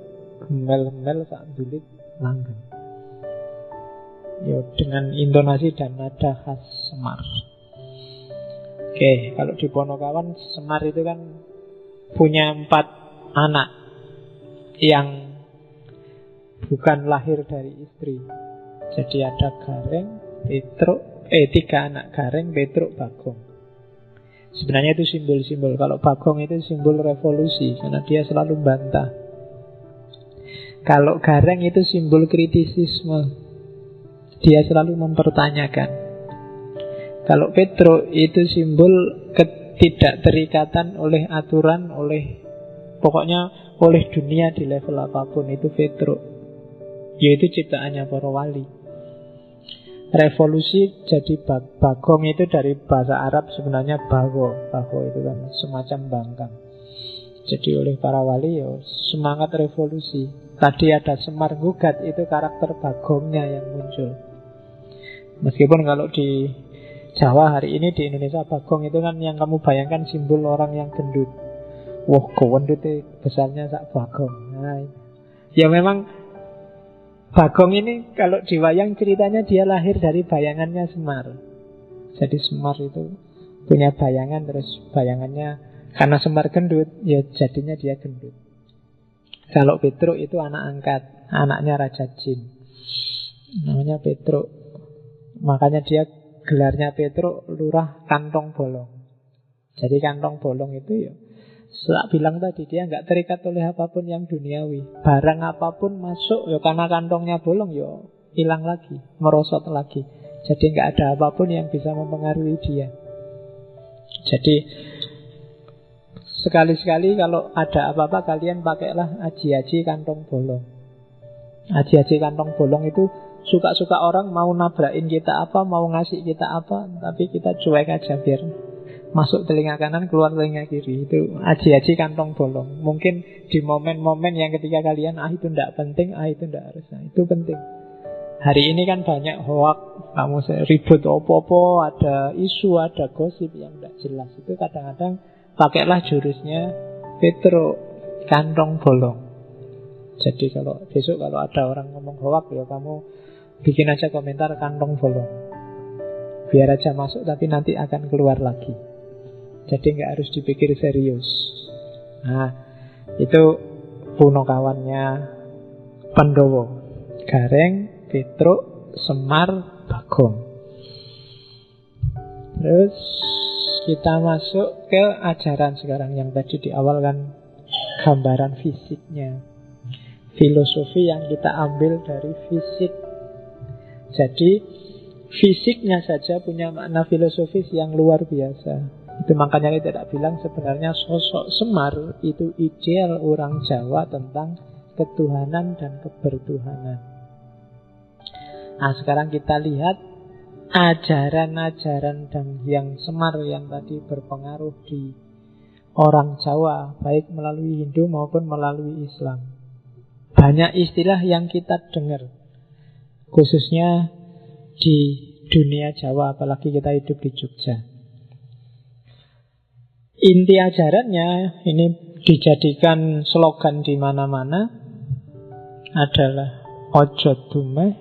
mel-mel, sakndulit, langgeng. Yo, dengan intonasi dan nada khas Semar. Oke, kalau di Ponokawan, Semar itu kan punya 4 anak yang bukan lahir dari istri. Jadi ada Gareng, Petruk, 3 anak, Gareng, Petruk, Bagong. Sebenarnya itu simbol-simbol. Kalau Bagong itu simbol revolusi, karena dia selalu bantah. Kalau Gareng itu simbol kritisisme, dia selalu mempertanyakan. Kalau Petruk itu simbol tidak terikatan oleh aturan, pokoknya oleh dunia di level apapun. Itu Petruk, yaitu ciptaannya para wali. Revolusi jadi bagong itu dari bahasa Arab sebenarnya bago itu kan semacam bangkang. Jadi oleh para wali ya semangat revolusi. Tadi ada Semar Gugat, itu karakter bagongnya yang muncul. Meskipun kalau di Jawa hari ini, di Indonesia, bagong itu kan yang kamu bayangkan simbol orang yang gendut. Wah, gendut itu besarnya sak bagong. Nah, ya memang bagong ini kalau diwayang ceritanya dia lahir dari bayangannya Semar. Jadi Semar itu punya bayangan, terus bayangannya karena Semar gendut, ya jadinya dia gendut. Kalau Petruk itu anak angkat, anaknya Raja Jin, namanya Petruk. Makanya dia gelarnya Petruk, lurah kantong bolong. Jadi kantong bolong itu ya saya bilang tadi, dia nggak terikat oleh apapun yang duniawi. Barang apapun masuk ya karena kantongnya bolong ya hilang lagi, merosot lagi. Jadi nggak ada apapun yang bisa mempengaruhi dia. Jadi sekali-sekali kalau ada apa-apa kalian pakailah aji-aji kantong bolong. Aji-aji kantong bolong itu suka-suka orang mau nabrakin kita apa, mau ngasih kita apa, tapi kita cuek aja biar masuk telinga kanan, keluar telinga kiri. Itu aji-aji kantong bolong. Mungkin di momen-momen yang ketika kalian itu tidak penting, itu tidak harus. Nah, itu penting. Hari ini kan banyak hoak, kamu ribut opo-opo, ada isu, ada gosip yang tidak jelas. Itu kadang-kadang pakailah jurusnya Petruk, kantong bolong. Jadi kalau besok kalau ada orang ngomong hoak, ya kamu bikin aja komentar kantong bolong. Biar aja masuk tapi nanti akan keluar lagi. Jadi nggak harus dipikir serius. Nah, itu Punokawannya Pandhawa. Gareng, Petruk, Semar, Bagong. Terus kita masuk ke ajaran sekarang. Yang tadi di awal kan gambaran fisiknya, filosofi yang kita ambil dari fisik. Jadi fisiknya saja punya makna filosofis yang luar biasa. Itu makanya kita tidak bilang sebenarnya sosok Semar itu ideal orang Jawa tentang ketuhanan dan kebertuhanan. Nah, sekarang kita lihat ajaran-ajaran dan yang Semar yang tadi berpengaruh di orang Jawa, baik melalui Hindu maupun melalui Islam. Banyak istilah yang kita dengar, khususnya di dunia Jawa, apalagi kita hidup di Jogja. Inti ajarannya ini dijadikan slogan di mana-mana adalah ojo dumeh,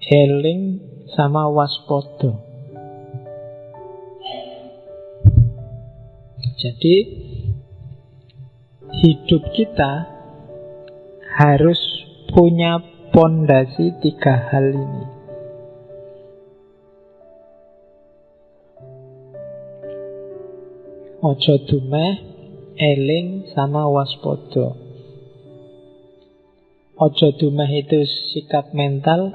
eling sama waspada. Jadi hidup kita harus punya pondasi 3 hal ini. Ojo dumeh, eling sama waspada. Ojo dumeh itu sikap mental,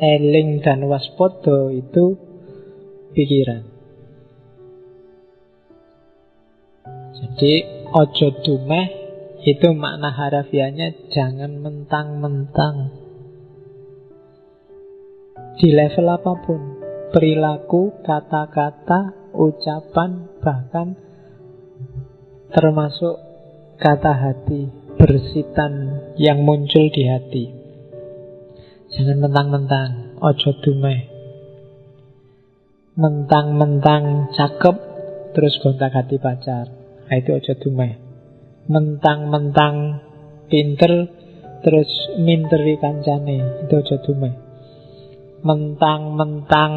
eling dan waspada itu pikiran. Jadi ojo dumeh itu makna harafiahnya jangan mentang-mentang. Di level apapun, perilaku, kata-kata, ucapan, bahkan termasuk kata hati, bersitan yang muncul di hati. Jangan mentang-mentang, ojo dumeh. Mentang-mentang cakep terus gonta-ganti pacar, nah itu ojo dumeh. Mentang-mentang pinter terus minteri kancane, itu ojo dumeh. Mentang-mentang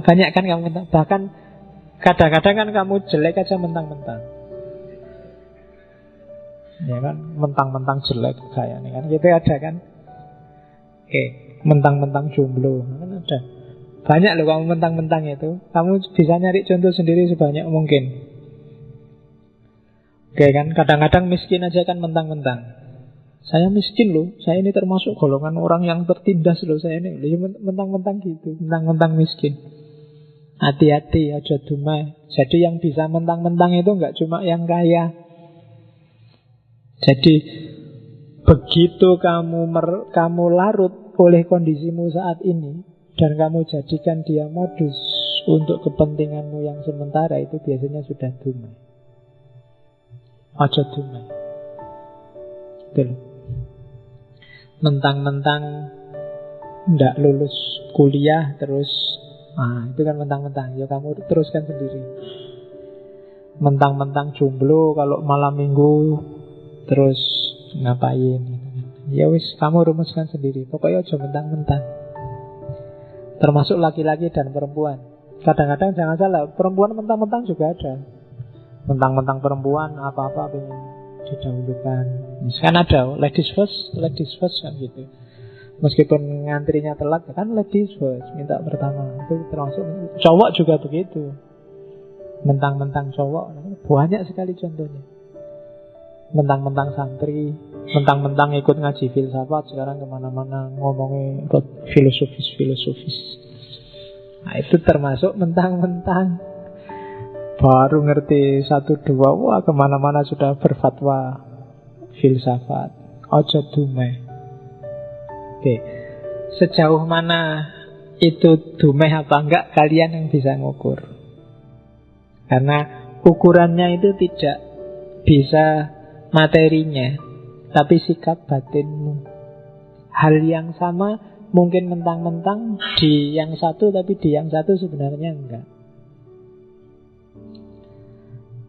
banyak kan kamu mentang, bahkan kadang-kadang kan kamu jelek aja mentang-mentang. Ya kan, mentang-mentang jelek kayak ini kan, gitu ada kan. Oke, mentang-mentang jomblo kan ada. Banyak loh kamu mentang-mentang itu. Kamu bisa nyari contoh sendiri sebanyak mungkin. Oke kan, kadang-kadang miskin aja kan mentang-mentang. Saya miskin loh, saya ini termasuk golongan orang yang tertindas loh, saya ini mentang-mentang gitu, mentang-mentang miskin. Hati-hati, ojo dumeh. Jadi yang bisa mentang-mentang itu enggak cuma yang kaya. Jadi begitu kamu larut oleh kondisimu saat ini dan kamu jadikan dia modus untuk kepentinganmu yang sementara, itu biasanya sudah dumeh. Ojo dumeh. Betul. Mentang-mentang ndak lulus kuliah terus, itu kan mentang-mentang. Ya kamu teruskan sendiri. Mentang-mentang jomblo kalau malam minggu terus ngapain? Ya wis, kamu rumuskan sendiri. Pokoknya aja mentang-mentang. Termasuk laki-laki dan perempuan. Kadang-kadang jangan salah, perempuan mentang-mentang juga ada. Mentang-mentang perempuan apa-apa pengen didahulukan. Kan ada ladies first kan gitu. Meskipun ngantrinya telat, kan ladies first, minta pertama. Itu termasuk. Cowok juga begitu. Mentang-mentang cowok, banyak sekali contohnya. Mentang-mentang santri, mentang-mentang ikut ngaji filsafat, sekarang kemana-mana ngomongin filosofis. Nah, itu termasuk mentang-mentang. Baru ngerti 1-2, wah kemana-mana sudah berfatwa filsafat. Ojo dumeh. Oke, sejauh mana itu dumeh apa enggak, kalian yang bisa ngukur. Karena ukurannya itu tidak bisa materinya, tapi sikap batinmu. Hal yang sama mungkin mentang-mentang di yang satu, tapi di yang satu sebenarnya enggak.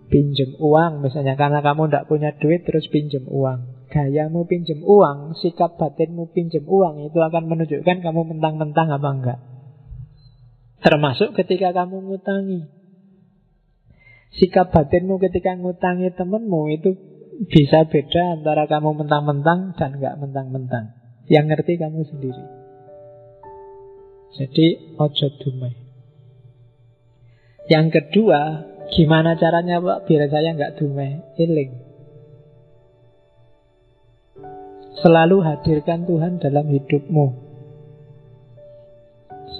Pinjem uang misalnya, karena kamu tidak punya duit terus pinjem uang. Gayamu pinjem uang, sikap batinmu pinjem uang, itu akan menunjukkan kamu mentang-mentang apa enggak. Termasuk ketika kamu ngutangi. Sikap batinmu ketika ngutangi temenmu itu bisa beda antara kamu mentang-mentang dan enggak mentang-mentang. Yang ngerti kamu sendiri. Jadi ojo dumeh. Yang kedua, gimana caranya Pak biar saya enggak dumeh? Eling. Selalu hadirkan Tuhan dalam hidupmu.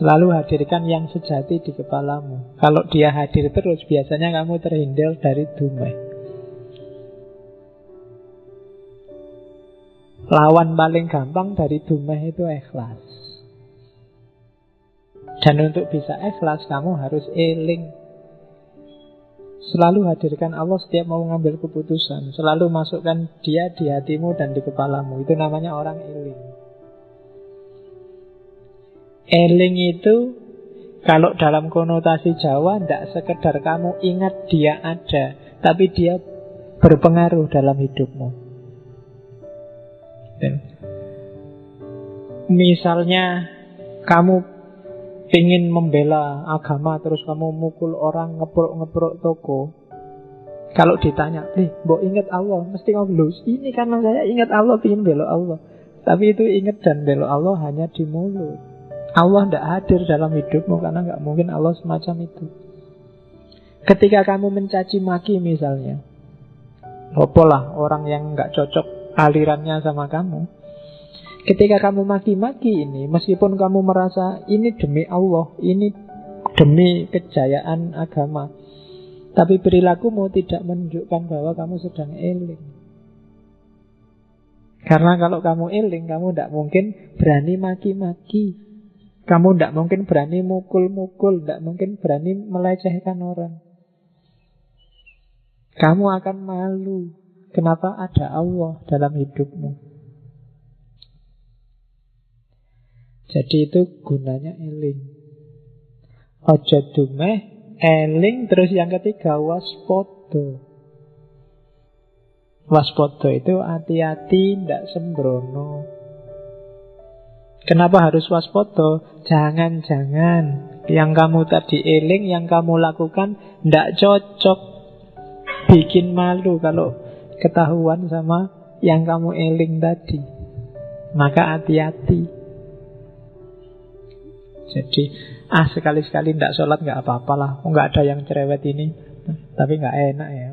Selalu hadirkan yang sejati di kepalamu. Kalau dia hadir terus, biasanya kamu terhindar dari dumeh. Lawan paling gampang dari dumeh itu ikhlas. Dan untuk bisa ikhlas, kamu harus eling. Selalu hadirkan Allah setiap mau mengambil keputusan. Selalu masukkan dia di hatimu dan di kepalamu. Itu namanya orang eling. Eling itu kalau dalam konotasi Jawa tidak sekedar kamu ingat dia ada, tapi dia berpengaruh dalam hidupmu. Misalnya kamu ingin membela agama, terus kamu mukul orang, ngeprok toko. Kalau ditanya, mbok ingat Allah, mesti ngomong, ini karena saya ingat Allah, ingin bela Allah. Tapi itu ingat dan bela Allah hanya di mulut. Allah tidak hadir dalam hidupmu, karena nggak mungkin Allah semacam itu. Ketika kamu mencaci maki misalnya, opolah orang yang nggak cocok alirannya sama kamu. Ketika kamu maki-maki ini, meskipun kamu merasa ini demi Allah, ini demi kejayaan agama, tapi perilakumu tidak menunjukkan bahwa kamu sedang eling. Karena kalau kamu eling, kamu tidak mungkin berani maki-maki. Kamu tidak mungkin berani mukul-mukul, tidak mungkin berani melecehkan orang. Kamu akan malu. Kenapa ada Allah dalam hidupmu? Jadi itu gunanya eling. Ojo dumeh, eling. Terus yang ketiga, waspodo. Waspodo itu hati-hati, tidak sembrono. Kenapa harus waspodo? Jangan-jangan yang kamu tadi eling, yang kamu lakukan tidak cocok, bikin malu kalau ketahuan sama yang kamu eling tadi. Maka hati-hati. Jadi sekali-sekali tidak sholat nggak apa-apalah, nggak ada yang cerewet ini. Tapi nggak enak ya.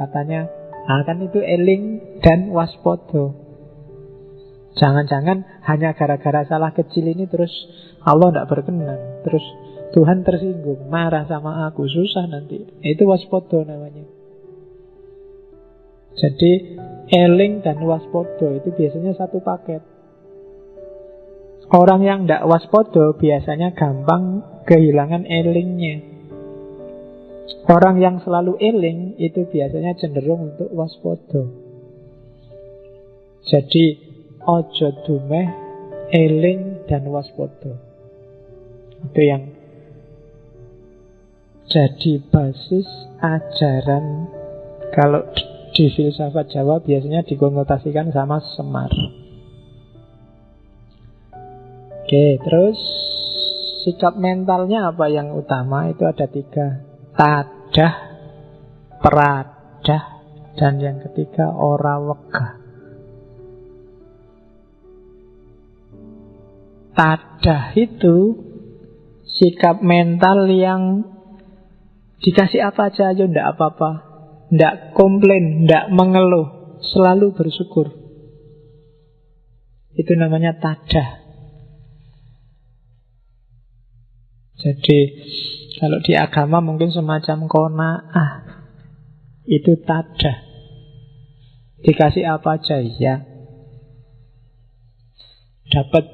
Katanya, kan itu eling dan waspodo. Jangan-jangan hanya gara-gara salah kecil ini terus Allah tidak berkenan. Terus Tuhan tersinggung, marah sama aku, susah nanti. Itu waspodo namanya. Jadi eling dan waspodo itu biasanya satu paket. Orang yang tidak waspodo biasanya gampang kehilangan elingnya. Orang yang selalu eling itu biasanya cenderung untuk waspodo. Jadi ojo dumeh, eling dan waspodo. Itu yang jadi basis ajaran. Kalau di filsafat Jawa biasanya dikonotasikan sama Semar. Oke, terus sikap mentalnya apa yang utama? Itu ada 3. Tadah, peradah, dan yang ketiga ora wegah. Tadah itu sikap mental yang dikasih apa aja, ayo ndak apa-apa, ndak komplain, ndak mengeluh, selalu bersyukur. Itu namanya tadah. Jadi kalau di agama mungkin semacam qanaah. Itu tadah. Dikasih apa aja ya. Dapat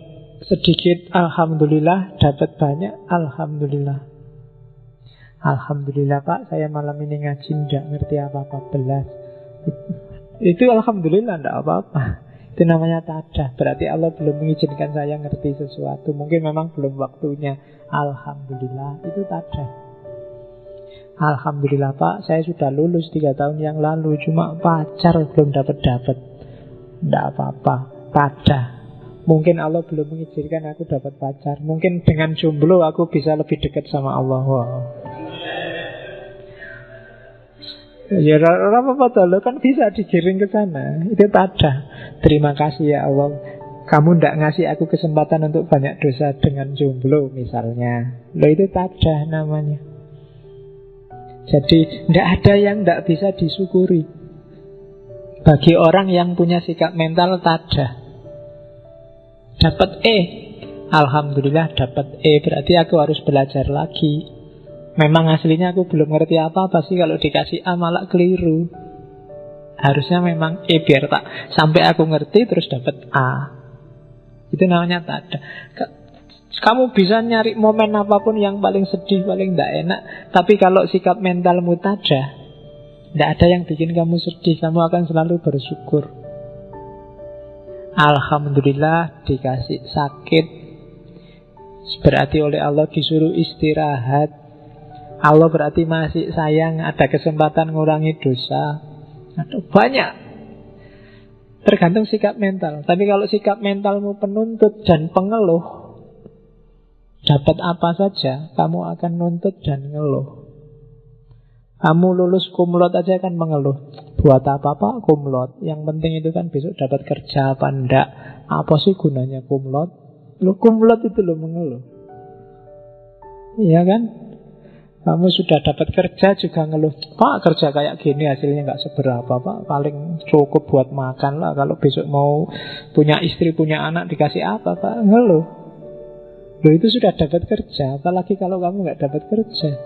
sedikit alhamdulillah, dapat banyak alhamdulillah. Alhamdulillah Pak, saya malam ini ngaji tidak ngerti apa-apa belas. Itu alhamdulillah, tidak apa-apa. Itu namanya tadah. Berarti Allah belum mengizinkan saya ngerti sesuatu. Mungkin memang belum waktunya. Alhamdulillah, itu tadah. Alhamdulillah Pak, saya sudah lulus 3 tahun yang lalu. Cuma pacar belum dapat-dapat. Tidak apa-apa, tadah. Mungkin Allah belum mengizinkan aku dapat pacar. Mungkin dengan jomblo aku bisa lebih dekat sama Allah. Wow. Ya apa-apa lo kan bisa digiring ke sana. Itu tadah. Terima kasih ya Allah, kamu tidak ngasih aku kesempatan untuk banyak dosa dengan jomblo misalnya. Lo itu tadah namanya. Jadi tidak ada yang tidak bisa disyukuri. Bagi orang yang punya sikap mental tadah. Dapat E, alhamdulillah dapat E, berarti aku harus belajar lagi. Memang aslinya aku belum ngerti apa-apa sih, kalau dikasih A malah keliru. Harusnya memang E biar tak sampai aku ngerti terus dapat A. Itu namanya tadah. Kamu bisa nyari momen apapun yang paling sedih, paling tidak enak, tapi kalau sikap mentalmu tadah, tidak ada yang bikin kamu sedih. Kamu akan selalu bersyukur. Alhamdulillah dikasih sakit, berarti oleh Allah disuruh istirahat. Allah berarti masih sayang, ada kesempatan ngurangi dosa. Ada banyak. Tergantung sikap mental. Tapi kalau sikap mentalmu penuntut dan pengeluh, dapat apa saja kamu akan nuntut dan ngeluh. Kamu lulus kumlot aja kan mengeluh. Buat apa Pak kumlot? Yang penting itu kan besok dapat kerja apa enggak. Apa sih gunanya kumlot? Lu kumlot itu lo mengeluh. Iya kan? Kamu sudah dapat kerja juga ngeluh, Pak kerja kayak gini hasilnya nggak seberapa Pak, paling cukup buat makan lah. Kalau besok mau punya istri, punya anak dikasih apa Pak? Ngeluh. Loh itu sudah dapat kerja, apalagi kalau kamu nggak dapat kerja.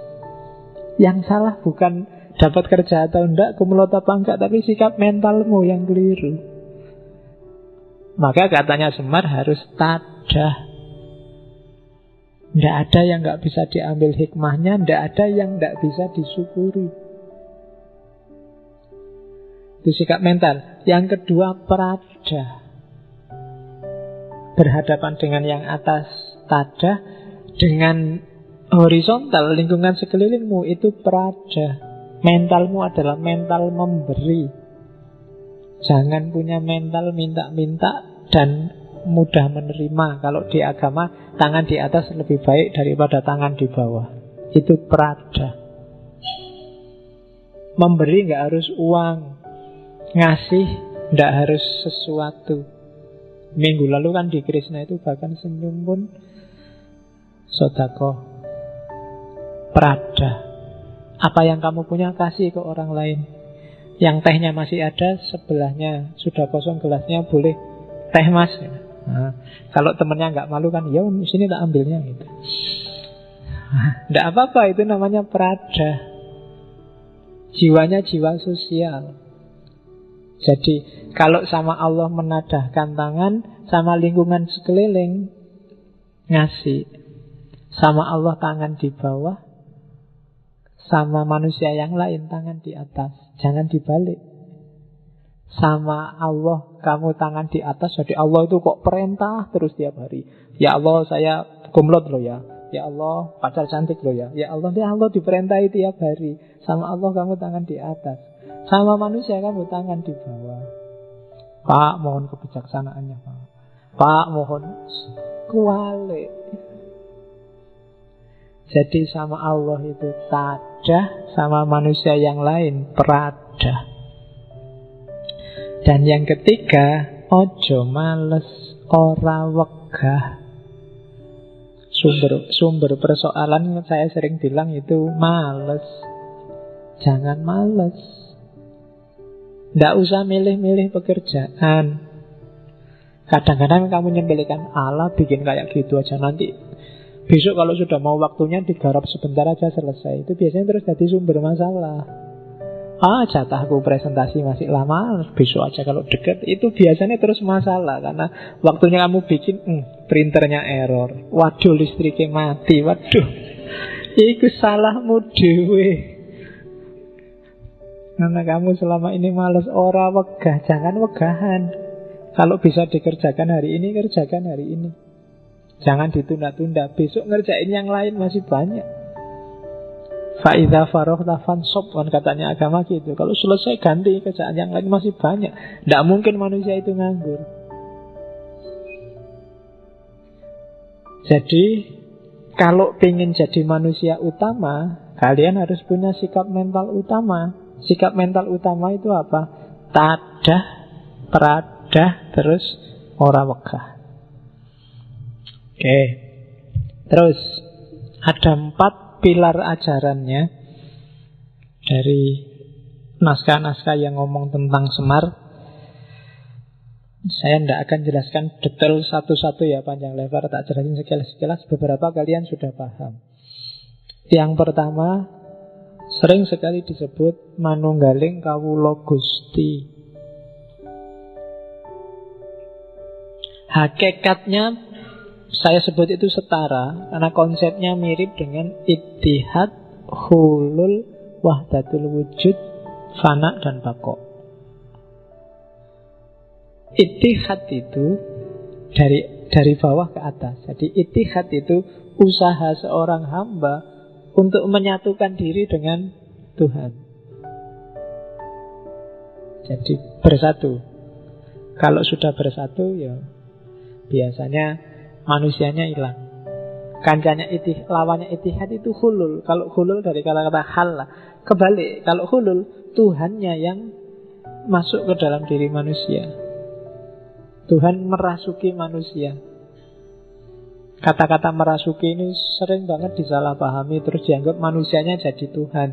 Yang salah bukan dapat kerja atau enggak, kumlot apa enggak, tapi sikap mentalmu yang keliru. Maka katanya Semar harus tadah. Tidak ada yang nggak bisa diambil hikmahnya, tidak ada yang nggak bisa disyukuri. Itu sikap mental. Yang kedua peradah. Berhadapan dengan yang atas tadah, dengan horizontal lingkungan sekelilingmu itu peradah. Mentalmu adalah mental memberi. Jangan punya mental minta-minta dan mudah menerima. Kalau di agama tangan di atas lebih baik daripada tangan di bawah. Itu peradah. Memberi nggak harus uang, ngasih nggak harus sesuatu. Minggu lalu kan di Krishna itu bahkan senyum pun sedekah. Peradah. Apa yang kamu punya kasih ke orang lain. Yang tehnya masih ada, sebelahnya sudah kosong gelasnya, boleh teh mas. Nah, kalau temennya nggak malu kan, ya sini tak ambilnya gitu. Tidak apa-apa, itu namanya prada. Jiwanya jiwa sosial. Jadi kalau sama Allah menadahkan tangan, sama lingkungan sekeliling ngasih. Sama Allah tangan di bawah, sama manusia yang lain tangan di atas. Jangan dibalik. Sama Allah kamu tangan di atas, jadi Allah itu kok perintah terus tiap hari. Ya Allah, saya kumlot loh ya. Ya Allah, pacar cantik loh ya. Ya Allah diperintahi tiap hari. Sama Allah kamu tangan di atas. Sama manusia kamu tangan di bawah. Pak, mohon kebijaksanaannya Pak. Pak, mohon kualik. Jadi sama Allah itu tadah, sama manusia yang lain prada. Dan yang ketiga, ojo males, ora wegah. Sumber persoalan saya sering bilang itu males. Jangan males. Tidak usah milih-milih pekerjaan. Kadang-kadang kamu nyembelihkan Allah, bikin kayak gitu aja. Nanti besok kalau sudah mau waktunya digarap sebentar aja selesai. Itu biasanya terus jadi sumber masalah. Jatahku presentasi masih lama, besok aja kalau deket. Itu biasanya terus masalah. Karena waktunya kamu bikin, printernya error. Waduh, listriknya mati. Waduh, itu salahmu dewe. Karena kamu selama ini males, ora wegah. Jangan wegahan. Kalau bisa dikerjakan hari ini, kerjakan hari ini. Jangan ditunda-tunda. Besok ngerjain yang lain masih banyak. Fa'idha faroghta fansab, kan katanya agama gitu. Kalau selesai ganti kerjaan yang lain masih banyak. Tidak mungkin manusia itu nganggur. Jadi kalau pengen jadi manusia utama, kalian harus punya sikap mental utama. Sikap mental utama itu apa? Tadah, peradah, terus ora wegah. Oke. Terus ada 4 pilar ajarannya dari naskah-naskah yang ngomong tentang Semar. Saya tidak akan jelaskan detail satu-satu ya, panjang lebar, tak jelasin sekilas-sekilas. Beberapa kalian sudah paham. Yang pertama, sering sekali disebut manunggaling kawula Gusti. Hakikatnya saya sebut itu setara karena konsepnya mirip dengan ittihad, hulul, wahdatul wujud, fana dan baqo. Ittihad itu dari bawah ke atas. Jadi ittihad itu usaha seorang hamba untuk menyatukan diri dengan Tuhan. Jadi bersatu. Kalau sudah bersatu ya biasanya manusianya hilang. Kancanya lawannya ittihad itu hulul. Kalau hulul dari kata-kata hal lah. Kebalik, kalau hulul Tuhannya yang masuk ke dalam diri manusia. Tuhan merasuki manusia. Kata-kata merasuki ini sering banget disalahpahami, terus dianggap manusianya jadi Tuhan.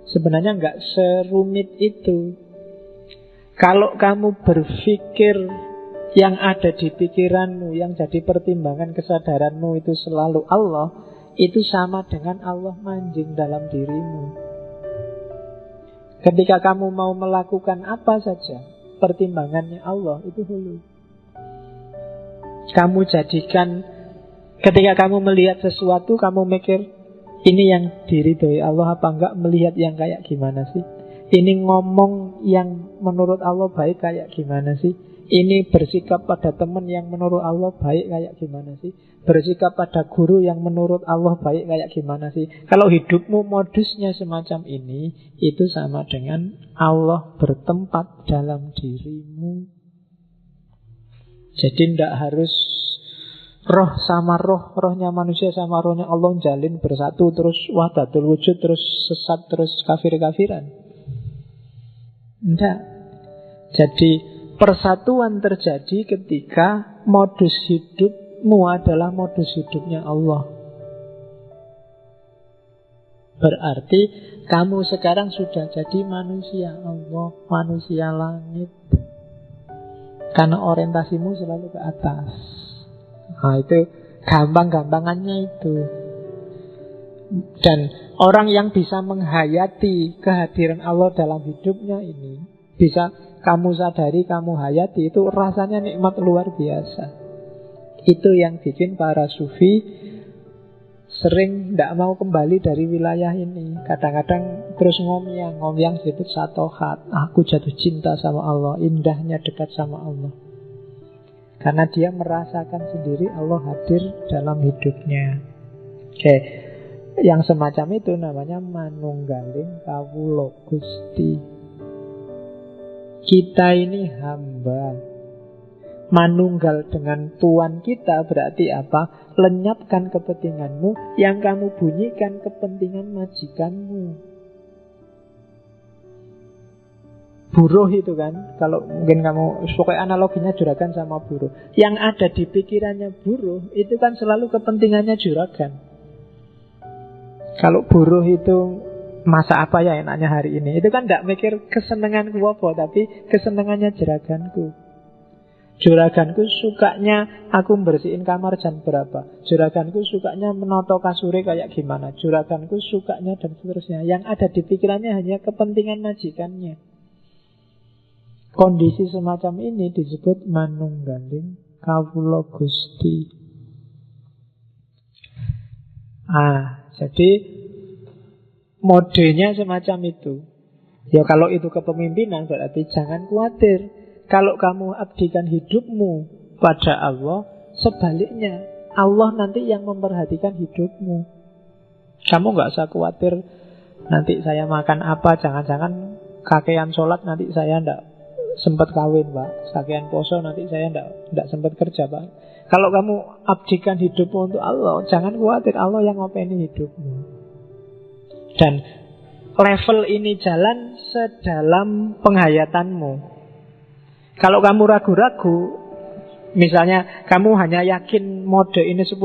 Sebenarnya nggak serumit itu. Kalau kamu berpikir yang ada di pikiranmu, yang jadi pertimbangan kesadaranmu itu selalu Allah, itu sama dengan Allah manjing dalam dirimu. Ketika kamu mau melakukan apa saja, pertimbangannya Allah, itu hulu. Kamu jadikan, ketika kamu melihat sesuatu, kamu mikir, ini yang diridhoi Allah apa enggak, melihat yang kayak gimana sih? Ini ngomong yang menurut Allah baik kayak gimana sih? Ini bersikap pada teman yang menurut Allah baik kayak gimana sih? Bersikap pada guru yang menurut Allah baik kayak gimana sih? Kalau hidupmu modusnya semacam ini, itu sama dengan Allah bertempat dalam dirimu. Jadi tidak harus roh sama roh, rohnya manusia sama rohnya Allah jalin bersatu, terus wahdatul wujud, terus sesat, terus kafir-kafiran. Tidak. Jadi persatuan terjadi ketika modus hidupmu adalah modus hidupnya Allah. Berarti kamu sekarang sudah jadi manusia Allah, manusia langit. Karena orientasimu selalu ke atas. Nah itu Gampang-gampangannya itu. Dan orang yang bisa menghayati kehadiran Allah dalam hidupnya ini, bisa kamu sadari, kamu hayati, itu rasanya nikmat luar biasa. Itu yang bikin para sufi sering tidak mau kembali dari wilayah ini. Kadang-kadang terus ngomyang disebut satohat. Aku jatuh cinta sama Allah, indahnya dekat sama Allah. Karena dia merasakan sendiri Allah hadir dalam hidupnya. Oke, yang semacam itu namanya manunggaling kawula Gusti. Kita ini hamba. Manunggal dengan Tuhan kita berarti apa? Lenyapkan kepentinganmu, yang kamu bunyikan kepentingan majikanmu. Buruh itu kan, kalau mungkin kamu, pokoknya analoginya juragan sama buruh. Yang ada di pikirannya buruh itu kan selalu kepentingannya juragan. Kalau buruh itu masak apa ya enaknya hari ini, itu kan tidak mikir kesenanganku apa, tapi kesenangannya juraganku. Juraganku sukanya aku bersihin kamar jam berapa, juraganku sukanya menoto kasure kayak gimana, juraganku sukanya dan seterusnya. Yang ada di pikirannya hanya kepentingan majikannya. Kondisi semacam ini disebut manunggaling kawula Gusti. Jadi modenya semacam itu. Ya kalau itu kepemimpinan berarti jangan khawatir. Kalau kamu abdikan hidupmu pada Allah, sebaliknya Allah nanti yang memperhatikan hidupmu. Kamu gak usah khawatir nanti saya makan apa, jangan-jangan kakean sholat nanti saya ndak sempat kawin, Pak. Kakean poso nanti saya ndak sempat kerja, Pak. Kalau kamu abdikan hidupmu untuk Allah, jangan khawatir, Allah yang ngopeni hidupmu. Dan level ini jalan sedalam penghayatanmu. Kalau kamu ragu-ragu, misalnya kamu hanya yakin mode ini 10%,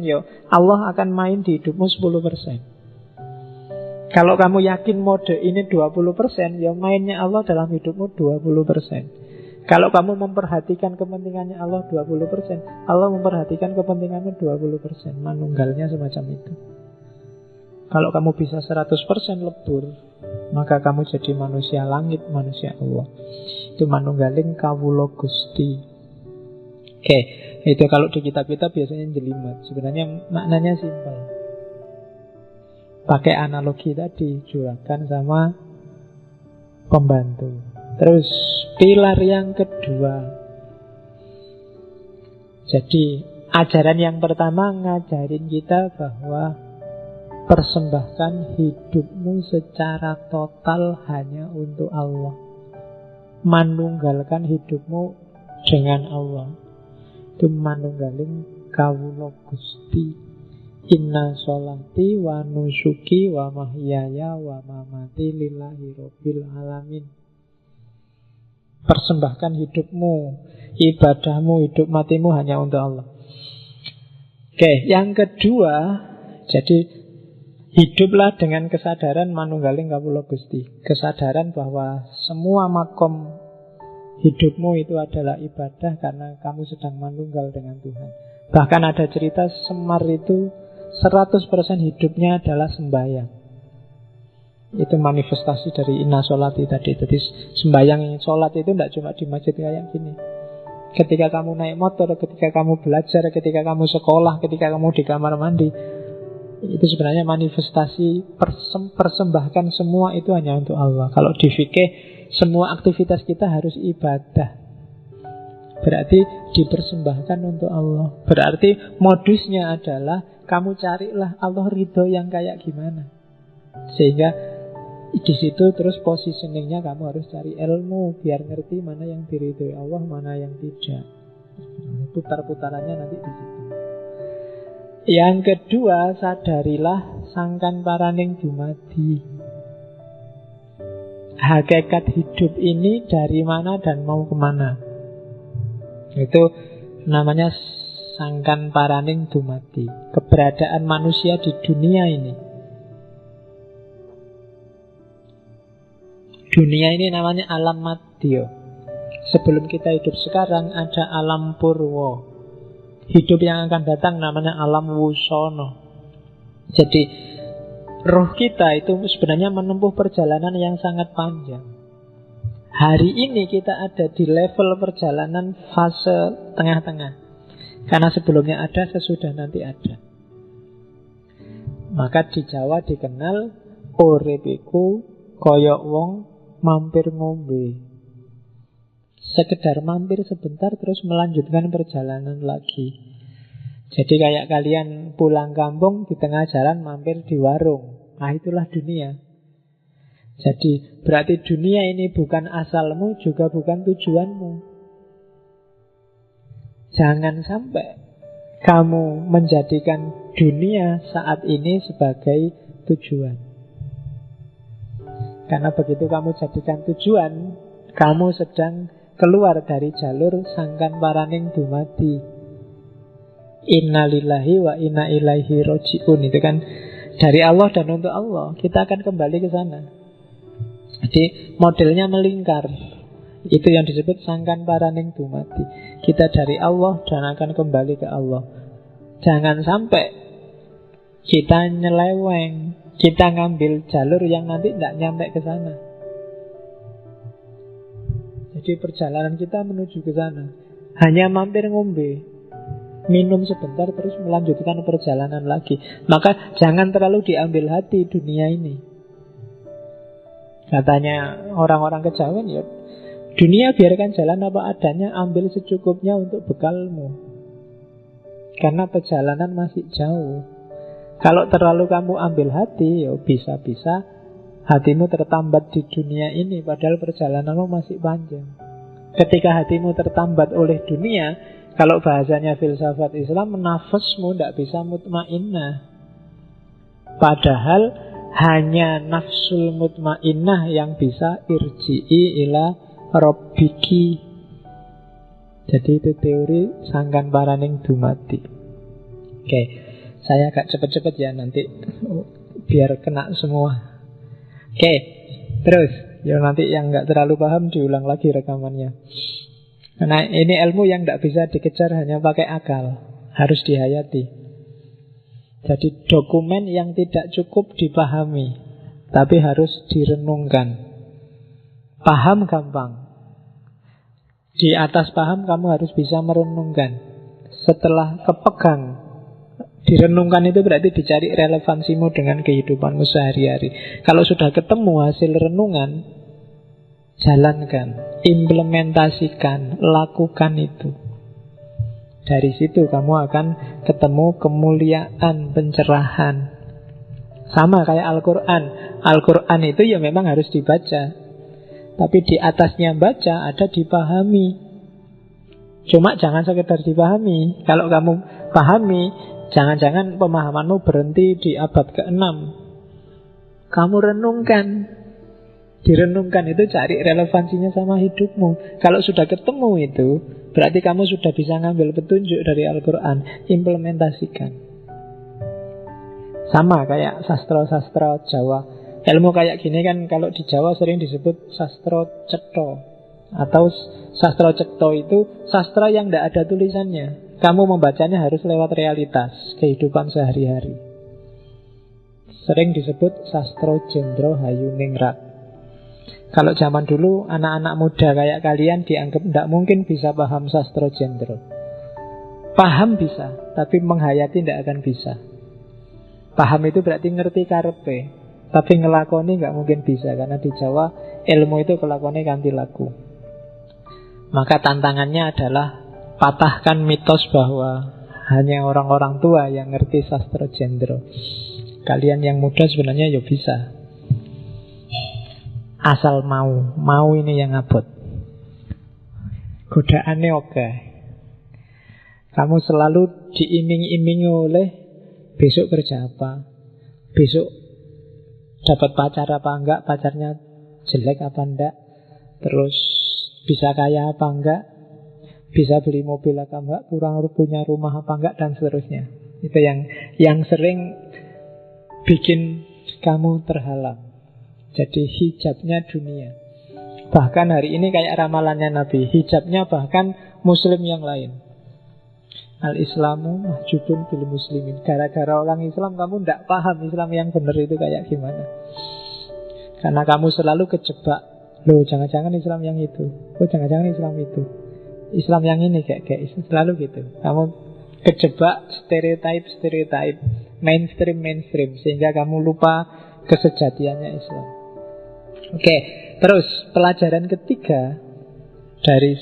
ya Allah akan main di hidupmu 10%. Kalau kamu yakin mode ini 20%, ya mainnya Allah dalam hidupmu 20%. Kalau kamu memperhatikan kepentingannya Allah 20%, Allah memperhatikan kepentinganmu 20%. Manunggalnya semacam itu. Kalau kamu bisa 100% lebur, maka kamu jadi manusia langit, manusia Allah. Itu manunggaling kawula Gusti. Oke, itu kalau di kitab-kitab biasanya jelimet. Sebenarnya maknanya simpel. Pakai analogi tadi, juragan sama pembantu. Terus pilar yang kedua. Jadi ajaran yang pertama ngajarin kita bahwa persembahkan hidupmu secara total hanya untuk Allah. Manunggalkan hidupmu dengan Allah. Itu manunggaling kawula Gusti. Inna sholati wa nusuki wa mahyaya wa mamati lillahi rabbil alamin. Persembahkan hidupmu, ibadahmu, hidup matimu hanya untuk Allah. Oke, yang kedua, jadi hiduplah dengan kesadaran manunggaling kawula Gusti. Kesadaran bahwa semua makom hidupmu itu adalah ibadah karena kamu sedang manunggal dengan Tuhan. Bahkan ada cerita Semar itu 100% hidupnya adalah sembahyang. Itu manifestasi dari inna sholati tadi. Jadi sembahyang, sholat itu tidak cuma di masjid kayak gini. Ketika kamu naik motor, ketika kamu belajar, ketika kamu sekolah, ketika kamu di kamar mandi, itu sebenarnya manifestasi persembahkan semua itu hanya untuk Allah. Kalau di fikih, semua aktivitas kita harus ibadah. Berarti dipersembahkan untuk Allah. Berarti modusnya adalah kamu carilah Allah ridho yang kayak gimana. Sehingga di situ terus positioningnya kamu harus cari ilmu biar ngerti mana yang diridhoi Allah, mana yang tidak. Putar-putarannya nanti di situ. Yang kedua, sadarilah sangkan paraning dumadi. Hakikat hidup ini dari mana dan mau kemana. Itu namanya sangkan paraning dumadi. Keberadaan manusia di dunia ini. Dunia ini namanya alam madya. Sebelum kita hidup sekarang ada alam purwa. Hidup yang akan datang namanya alam wusono. Jadi roh kita itu sebenarnya menempuh perjalanan yang sangat panjang. Hari ini kita ada di level perjalanan fase tengah-tengah. Karena sebelumnya ada, sesudah nanti ada. Maka di Jawa dikenal urip iku koyok wong mampir ngombe. Sekedar mampir sebentar terus melanjutkan perjalanan lagi. Jadi kayak kalian pulang kampung di tengah jalan mampir di warung. Nah itulah dunia. Jadi berarti dunia ini bukan asalmu juga bukan tujuanmu. Jangan sampai kamu menjadikan dunia saat ini sebagai tujuan. Karena begitu kamu jadikan tujuan, kamu sedang keluar dari jalur sangkan paraning dumadi. Innalillahi wa inna ilaihi roji'un. Itu kan dari Allah dan untuk Allah. Kita akan kembali ke sana. Jadi modelnya melingkar. Itu yang disebut sangkan paraning dumadi. Kita dari Allah dan akan kembali ke Allah. Jangan sampai kita nyeleweng, kita ngambil jalur yang nanti tidak nyampe ke sana. Jadi perjalanan kita menuju ke sana hanya mampir ngombe, minum sebentar terus melanjutkan perjalanan lagi. Maka jangan terlalu diambil hati dunia ini. Katanya orang-orang kejawen, ya dunia biarkan jalan apa adanya, ambil secukupnya untuk bekalmu. Karena perjalanan masih jauh. Kalau terlalu kamu ambil hati, ya bisa-bisa hatimu tertambat di dunia ini, padahal perjalananmu masih panjang. Ketika hatimu tertambat oleh dunia, kalau bahasanya filsafat Islam, nafasmu tidak bisa mutmainnah. Padahal hanya nafsul mutmainnah yang bisa irji'i ila rabbiki. Jadi itu teori sangkan paraning dumadi. Oke, saya agak cepet-cepet ya nanti biar kena semua. Oke, terus ya nanti yang nggak terlalu paham diulang lagi rekamannya. Nah ini ilmu yang nggak bisa dikejar hanya pakai akal, harus dihayati. Jadi dokumen yang tidak cukup dipahami, tapi harus direnungkan. Paham gampang. Di atas paham kamu harus bisa merenungkan. Setelah kepegang, direnungkan itu berarti dicari relevansimu dengan kehidupanmu sehari-hari. Kalau sudah ketemu hasil renungan, jalankan, implementasikan, lakukan itu. Dari situ kamu akan ketemu kemuliaan, pencerahan. Sama kayak Al-Quran. Al-Quran itu ya memang harus dibaca, tapi di atasnya baca ada dipahami. Cuma jangan sekedar dipahami. Kalau kamu pahami, jangan-jangan pemahamanmu berhenti di abad ke-6. Kamu renungkan. Direnungkan itu cari relevansinya sama hidupmu. Kalau sudah ketemu itu, berarti kamu sudah bisa ngambil petunjuk dari Al-Quran. Implementasikan. Sama kayak sastra-sastra Jawa. Ilmu kayak gini kan kalau di Jawa sering disebut sastra cetha. Atau sastra cetha itu sastra yang tidak ada tulisannya. Kamu membacanya harus lewat realitas kehidupan sehari-hari. Sering disebut sastra Jendra Hayuningrat. Kalau zaman dulu anak-anak muda kayak kalian dianggap tidak mungkin bisa paham sastra Jendra. Paham bisa, tapi menghayati tidak akan bisa. Paham itu berarti ngerti karepe, tapi ngelakoni nggak mungkin bisa. Karena di Jawa ilmu itu kelakoni kanthi laku. Maka tantangannya adalah patahkan mitos bahwa hanya orang-orang tua yang ngerti sastra Jendra. Kalian yang muda sebenarnya ya bisa, asal mau ini yang abot. Godaannya oke. Kamu selalu diiming-imingi oleh besok kerja apa, besok dapat pacar apa enggak, pacarnya jelek apa enggak, terus bisa kaya apa enggak, bisa beli mobil apa enggak, kurang punya rumah apa enggak, dan seterusnya. Itu yang sering bikin kamu terhalang. Jadi hijabnya dunia. Bahkan hari ini kayak ramalannya Nabi, hijabnya bahkan muslim yang lain. Al-Islamu mahjubun bil muslimin. Gara-gara orang Islam kamu tidak paham Islam yang benar itu kayak gimana. Karena kamu selalu kejebak. Loh, jangan-jangan Islam yang itu. Oh, jangan-jangan Islam itu. Islam yang ini kayak selalu gitu. Kamu kejebak stereotype, mainstream, sehingga kamu lupa kesejatiannya Islam. Oke, terus pelajaran ketiga dari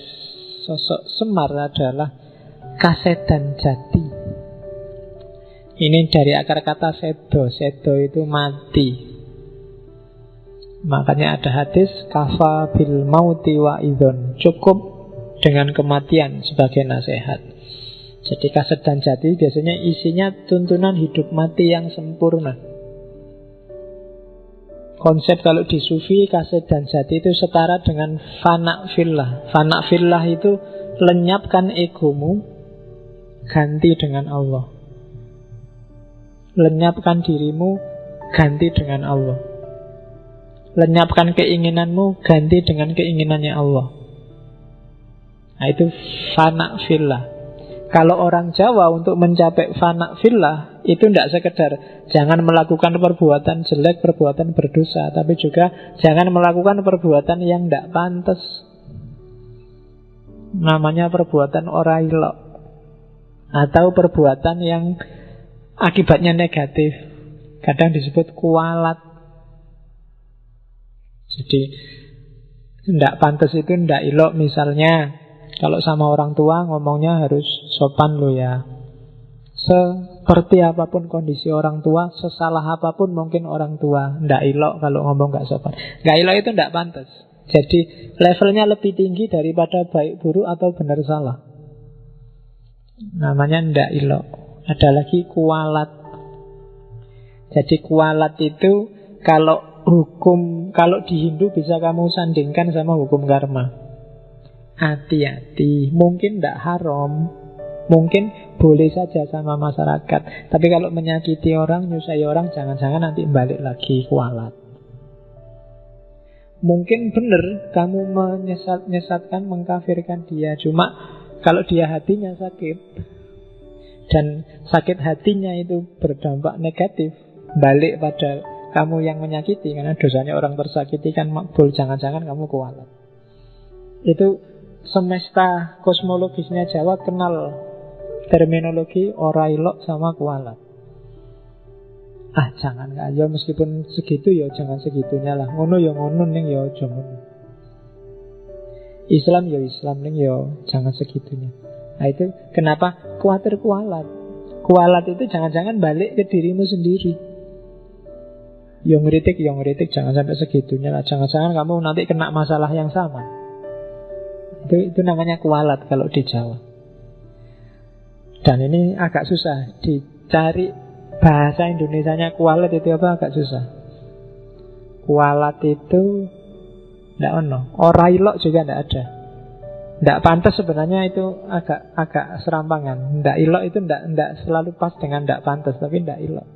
sosok Semar adalah kasedan jati. Ini dari akar kata sedo. Sedo itu mati. Makanya ada hadis kafa bil mauti wa idhon. Cukup dengan kematian sebagai nasihat. Jadi kasedan jati biasanya isinya tuntunan hidup mati yang sempurna. Konsep kalau di sufi kasedan jati itu setara dengan fana fillah. Fana fillah itu lenyapkan egomu, ganti dengan Allah. Lenyapkan dirimu, ganti dengan Allah. Lenyapkan keinginanmu, ganti dengan keinginannya Allah. Nah, itu fana fillah. Kalau orang Jawa untuk mencapai fana fillah itu tidak sekedar jangan melakukan perbuatan jelek, perbuatan berdosa, tapi juga jangan melakukan perbuatan yang tidak pantas. Namanya perbuatan orailok, atau perbuatan yang akibatnya negatif. Kadang disebut kualat. Jadi tidak pantas itu tidak ilok. Misalnya kalau sama orang tua ngomongnya harus sopan lo ya. Seperti apapun kondisi orang tua, sesalah apapun mungkin orang tua, tidak ilok kalau ngomong nggak sopan. Nggak ilok itu tidak pantas. Jadi levelnya lebih tinggi daripada baik buruk atau benar salah. Namanya ndak ilok. Ada lagi kualat. Jadi kualat itu kalau di Hindu bisa kamu sandingkan sama hukum karma. Hati-hati. Mungkin ndak haram, mungkin boleh saja sama masyarakat. Tapi kalau menyakiti orang, nyusai orang, jangan-jangan nanti balik lagi kualat. Mungkin benar kamu menyesatkan, mengkafirkan dia. Cuma kalau dia hatinya sakit, dan sakit hatinya itu berdampak negatif, balik pada kamu yang menyakiti. Karena dosanya orang tersakiti kan makbul. Jangan-jangan kamu kualat. Itu semesta kosmologisnya Jawa kenal terminologi orailok sama kualat. Jangan ya meskipun segitu ya jangan segitunya lah. Ngono ya ngono ning ya aja ngono. Islam ya Islam ning ya jangan segitunya. Nah itu kenapa khawatir kualat. Kualat itu jangan-jangan balik ke dirimu sendiri. Yang ngeritik jangan sampai segitunya lah. Jangan-jangan kamu nanti kena masalah yang sama. Itu namanya kualat kalau di Jawa. Dan ini agak susah dicari bahasa Indonesianya kualat itu apa, agak susah. Kualat itu tidak ono. Orailok juga tidak ada. Tidak pantas sebenarnya, itu agak serampangan. Tidak ilok itu tidak selalu pas dengan tidak pantas, tapi tidak ilok.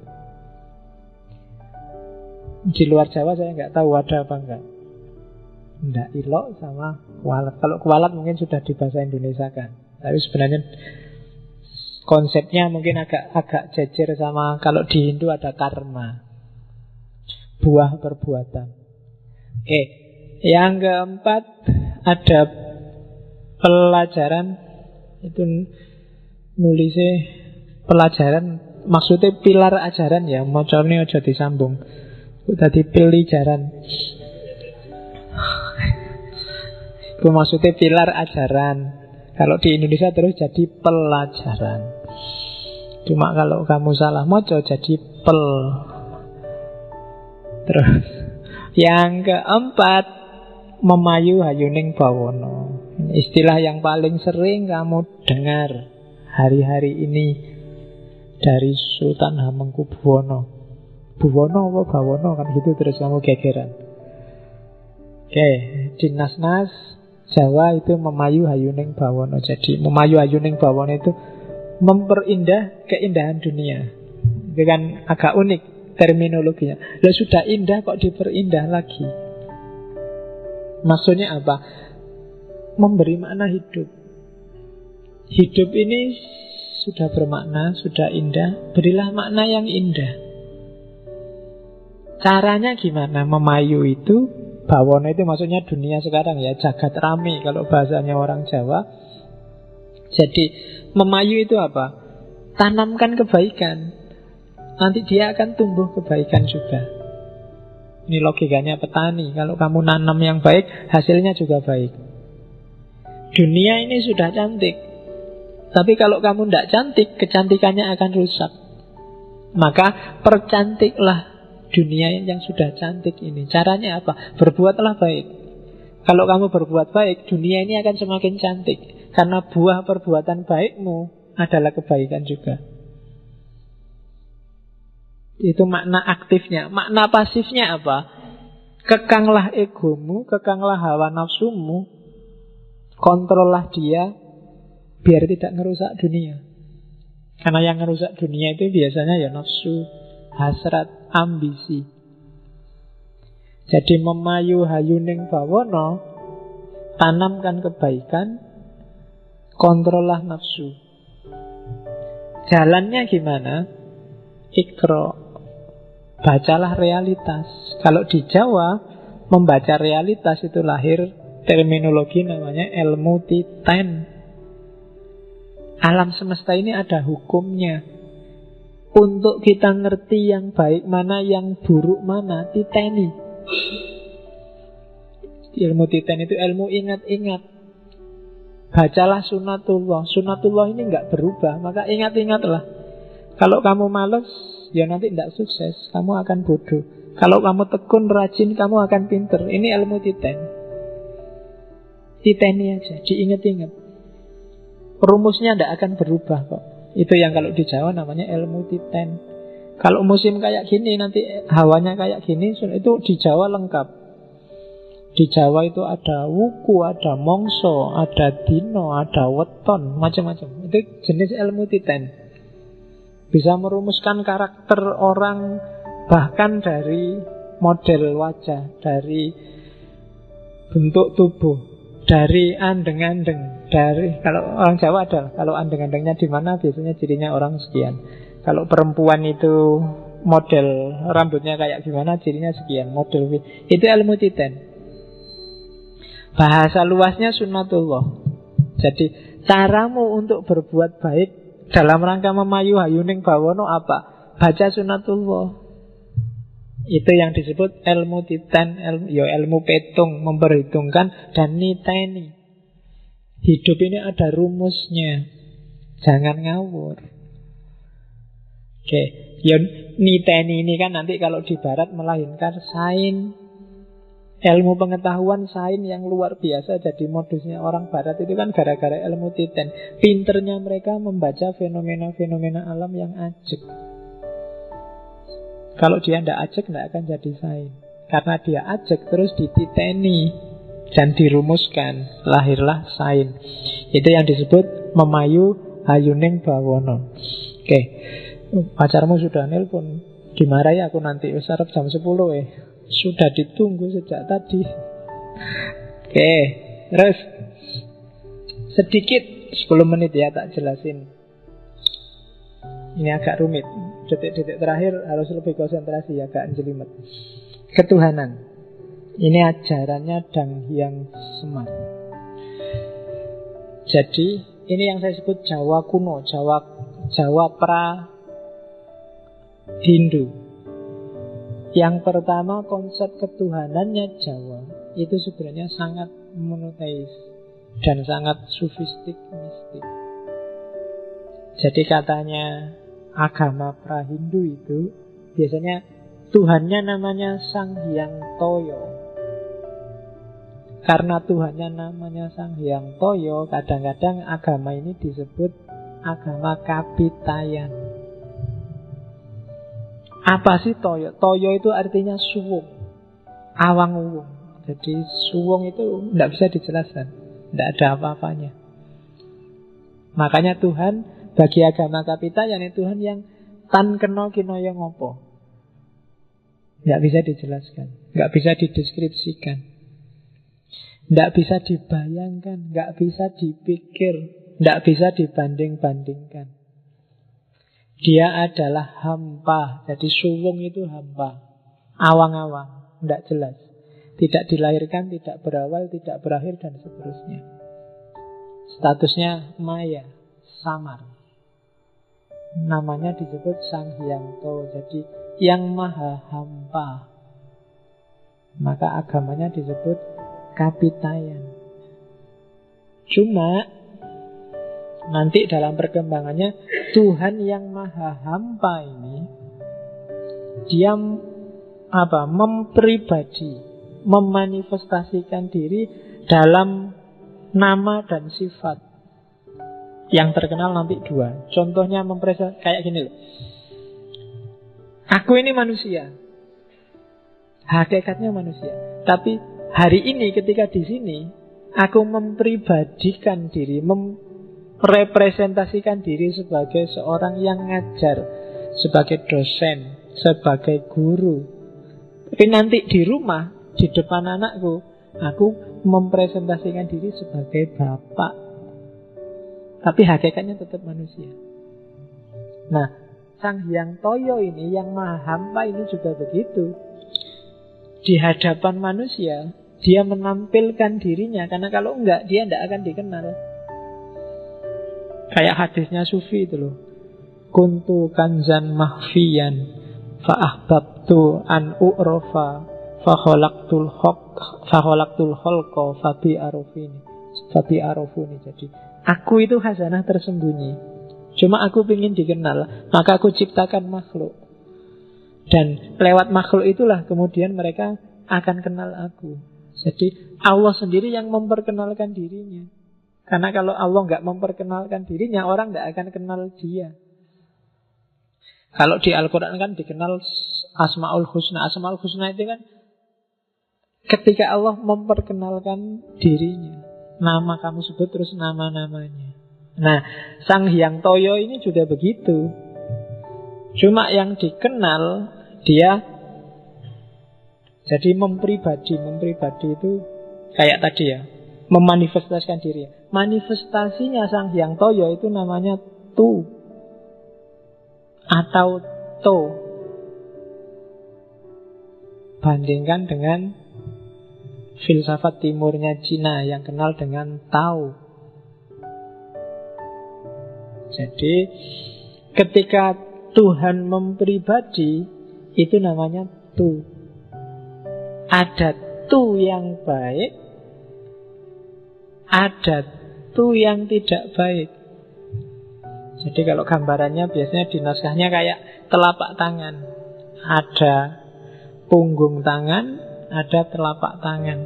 Di luar Jawa saya nggak tahu ada apa enggak. Tidak ilok sama kualat. Kalau kualat mungkin sudah di bahasa Indonesia kan. Tapi sebenarnya konsepnya mungkin agak jejer sama kalau di Hindu ada karma, buah perbuatan. Oke, yang keempat ada pelajaran. Itu nulisnya pelajaran, maksudnya pilar ajaran ya. Mocornya aja disambung. Tadi pelajaran. Itu maksudnya pilar ajaran. Kalau di Indonesia terus jadi pelajaran. Cuma kalau kamu salah moco jadi pel. Terus yang keempat, memayu hayuning bawono. Istilah yang paling sering kamu dengar hari-hari ini dari Sultan Hamengkubuwono. Buwono apa bawono kan gitu, terus kamu gegeran. Oke, di nas-nas Jawa itu memayu hayuning bawono. Jadi memayu hayuning bawono itu memperindah keindahan dunia. Itu kan agak unik terminologinya. Lah sudah indah kok diperindah lagi. Maksudnya apa? Memberi makna hidup. Hidup ini sudah bermakna, sudah indah, berilah makna yang indah. Caranya gimana? Memayu itu, bawono itu maksudnya dunia sekarang ya, jagat rame kalau bahasanya orang Jawa. Jadi memayu itu apa? Tanamkan kebaikan, nanti dia akan tumbuh kebaikan juga. Ini logikanya petani. Kalau kamu nanam yang baik, hasilnya juga baik. Dunia ini sudah cantik, tapi kalau kamu tidak cantik, kecantikannya akan rusak. Maka percantiklah dunia yang sudah cantik ini. Caranya apa? Berbuatlah baik. Kalau kamu berbuat baik, dunia ini akan semakin cantik. Karena buah perbuatan baikmu adalah kebaikan juga. Itu makna aktifnya. Makna pasifnya apa? Kekanglah egomu, kekanglah hawa nafsumu, kontrollah dia biar tidak ngerusak dunia. Karena yang ngerusak dunia itu biasanya ya nafsu, hasrat, ambisi. Jadi memayu hayuning bawono, tanamkan kebaikan, kontrollah nafsu. Jalannya gimana? Ikro, bacalah realitas. Kalau di Jawa, membaca realitas itu lahir terminologi namanya ilmu titen. Alam semesta ini ada hukumnya. Untuk kita ngerti yang baik mana, yang buruk mana, titeni. Ilmu titen itu ilmu ingat-ingat. Bacalah sunatullah. Sunatullah ini enggak berubah, maka ingat-ingatlah. Kalau kamu malas, ya nanti tidak sukses, kamu akan bodoh. Kalau kamu tekun, rajin, kamu akan pinter. Ini ilmu titen. Titeni aja, diingat-ingat. Rumusnya tidak akan berubah kok. Itu yang kalau di Jawa namanya ilmu titen. Kalau musim kayak gini, nanti hawanya kayak gini, itu di Jawa lengkap. Di Jawa itu ada wuku, ada mongso, ada dino, ada weton, macam-macam. Itu jenis ilmu titen. Bisa merumuskan karakter orang, bahkan dari model wajah, dari bentuk tubuh, dari andeng-andeng, dari, kalau orang Jawa ada, kalau andeng-andengnya di mana biasanya cirinya orang sekian. Kalau perempuan itu model rambutnya kayak gimana, cirinya sekian, model itu ilmu titen. Bahasa luasnya sunnatullah. Jadi caramu untuk berbuat baik dalam rangka memayu hayuning bawono apa? Baca sunatullah. Itu yang disebut ilmu titen, ilmu petung, memperhitungkan dan niteni. Hidup ini ada rumusnya. Jangan ngawur. Oke, ya niteni ini kan nanti kalau di barat melahirkan sains. Ilmu pengetahuan sains yang luar biasa. Jadi modusnya orang barat itu kan gara-gara ilmu titen. Pinternya mereka membaca fenomena-fenomena alam yang ajek. Kalau dia tidak ajek, tidak akan jadi sains. Karena dia ajek terus dititeni dan dirumuskan, lahirlah sains. Itu yang disebut memayu hayuning bawono. Oke, pacarmu sudah nelpon. Dimarahi aku nanti. Sarap jam 10 Sudah ditunggu sejak tadi. Oke, terus sedikit 10 menit ya tak jelasin. Ini agak rumit. Detik-detik terakhir harus lebih konsentrasi, agak jelimet. Ketuhanan. Ini ajarannya Dang Hyang Semar. Jadi ini yang saya sebut Jawa kuno, Jawa pra Hindu. Yang pertama, konsep ketuhanannya Jawa itu sebenarnya sangat monoteis dan sangat sufistik, mistik. Jadi katanya agama pra-Hindu itu biasanya Tuhannya namanya Sang Hyang Toyo. Karena Tuhannya namanya Sang Hyang Toyo, kadang-kadang agama ini disebut agama kapitayan. Apa sih toyo? Toyo itu artinya suwung, awang-uwung. Jadi suwung itu tidak bisa dijelaskan, tidak ada apa-apanya. Makanya Tuhan bagi agama kapitayan itu Tuhan yang tan kena kinoyo ngopo. Tidak bisa dijelaskan, tidak bisa dideskripsikan, tidak bisa dibayangkan, tidak bisa dipikir, tidak bisa dibanding-bandingkan. Dia adalah hampa. Jadi suwung itu hampa, awang-awang, tidak jelas, tidak dilahirkan, tidak berawal, tidak berakhir, dan seterusnya. Statusnya maya, samar. Namanya disebut Sang Hyangto. Jadi yang maha hampa. Maka agamanya disebut Kapitayan. Cuma nanti dalam perkembangannya Tuhan yang maha hampa ini dia mempribadi, memanifestasikan diri dalam nama dan sifat. Yang terkenal nanti dua. Contohnya kayak gini loh. Aku ini manusia, hakikatnya manusia. Tapi hari ini ketika di sini aku mempribadikan diri, merepresentasikan diri sebagai seorang yang ngajar, sebagai dosen, sebagai guru. Tapi nanti di rumah, di depan anakku, aku mempresentasikan diri sebagai bapak. Tapi hakikatnya tetap manusia. Nah, Sang Hyang Toyo ini, yang maha hampa ini juga begitu. Di hadapan manusia, dia menampilkan dirinya. Karena kalau enggak, dia tidak akan dikenal. Kayak hadisnya Sufi itu loh. Kuntu kanzan mahfiyan fa'ahbabtu an u'rofa fakholaktul holko fabi arofuni. Jadi aku itu khazanah tersembunyi, cuma aku ingin dikenal, maka aku ciptakan makhluk. Dan lewat makhluk itulah kemudian mereka akan kenal aku. Jadi Allah sendiri yang memperkenalkan dirinya. Karena kalau Allah nggak memperkenalkan dirinya, orang nggak akan kenal dia. Kalau di Al-Quran kan dikenal Asma'ul Husna. Asma'ul Husna itu kan ketika Allah memperkenalkan dirinya. Nama kamu sebut terus nama-namanya. Nah, Sang Hyang Toyo ini juga begitu. Cuma yang dikenal dia jadi mempribadi itu kayak tadi ya, memanifestasikan diri. Manifestasinya Sang Hyang Toyo itu namanya Tu atau To. Bandingkan dengan filsafat timurnya Cina yang kenal dengan Tao. Jadi ketika Tuhan mempribadi, itu namanya Tu. Ada Tu yang baik, ada Tu yang tidak baik. Jadi kalau gambarannya biasanya di naskahnya kayak telapak tangan. Ada punggung tangan, ada telapak tangan.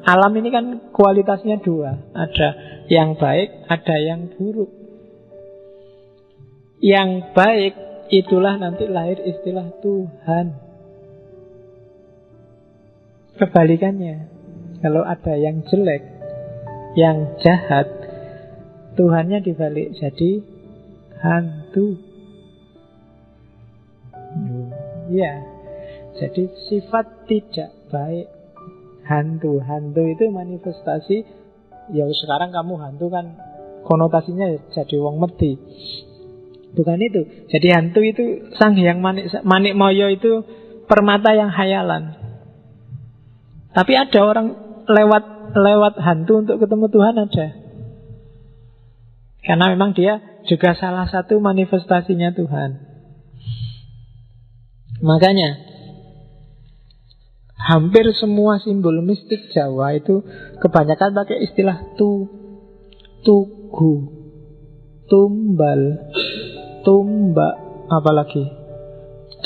Alam ini kan kualitasnya dua. Ada yang baik, ada yang buruk. Yang baik itulah nanti lahir istilah Tuhan. Kebalikannya, kalau ada yang jelek, yang jahat, Tuhannya dibalik jadi hantu. Ya, jadi sifat tidak baik. Hantu itu manifestasi. Ya sekarang kamu hantu kan konotasinya jadi wong mati. Bukan itu. Jadi hantu itu Sang Hyang Manik Moyo itu permata yang hayalan. Tapi ada orang lewat hantu untuk ketemu Tuhan, ada. Karena memang dia juga salah satu manifestasinya Tuhan. Makanya hampir semua simbol mistik Jawa itu kebanyakan pakai istilah tugu, tumbal, tumbak, apalagi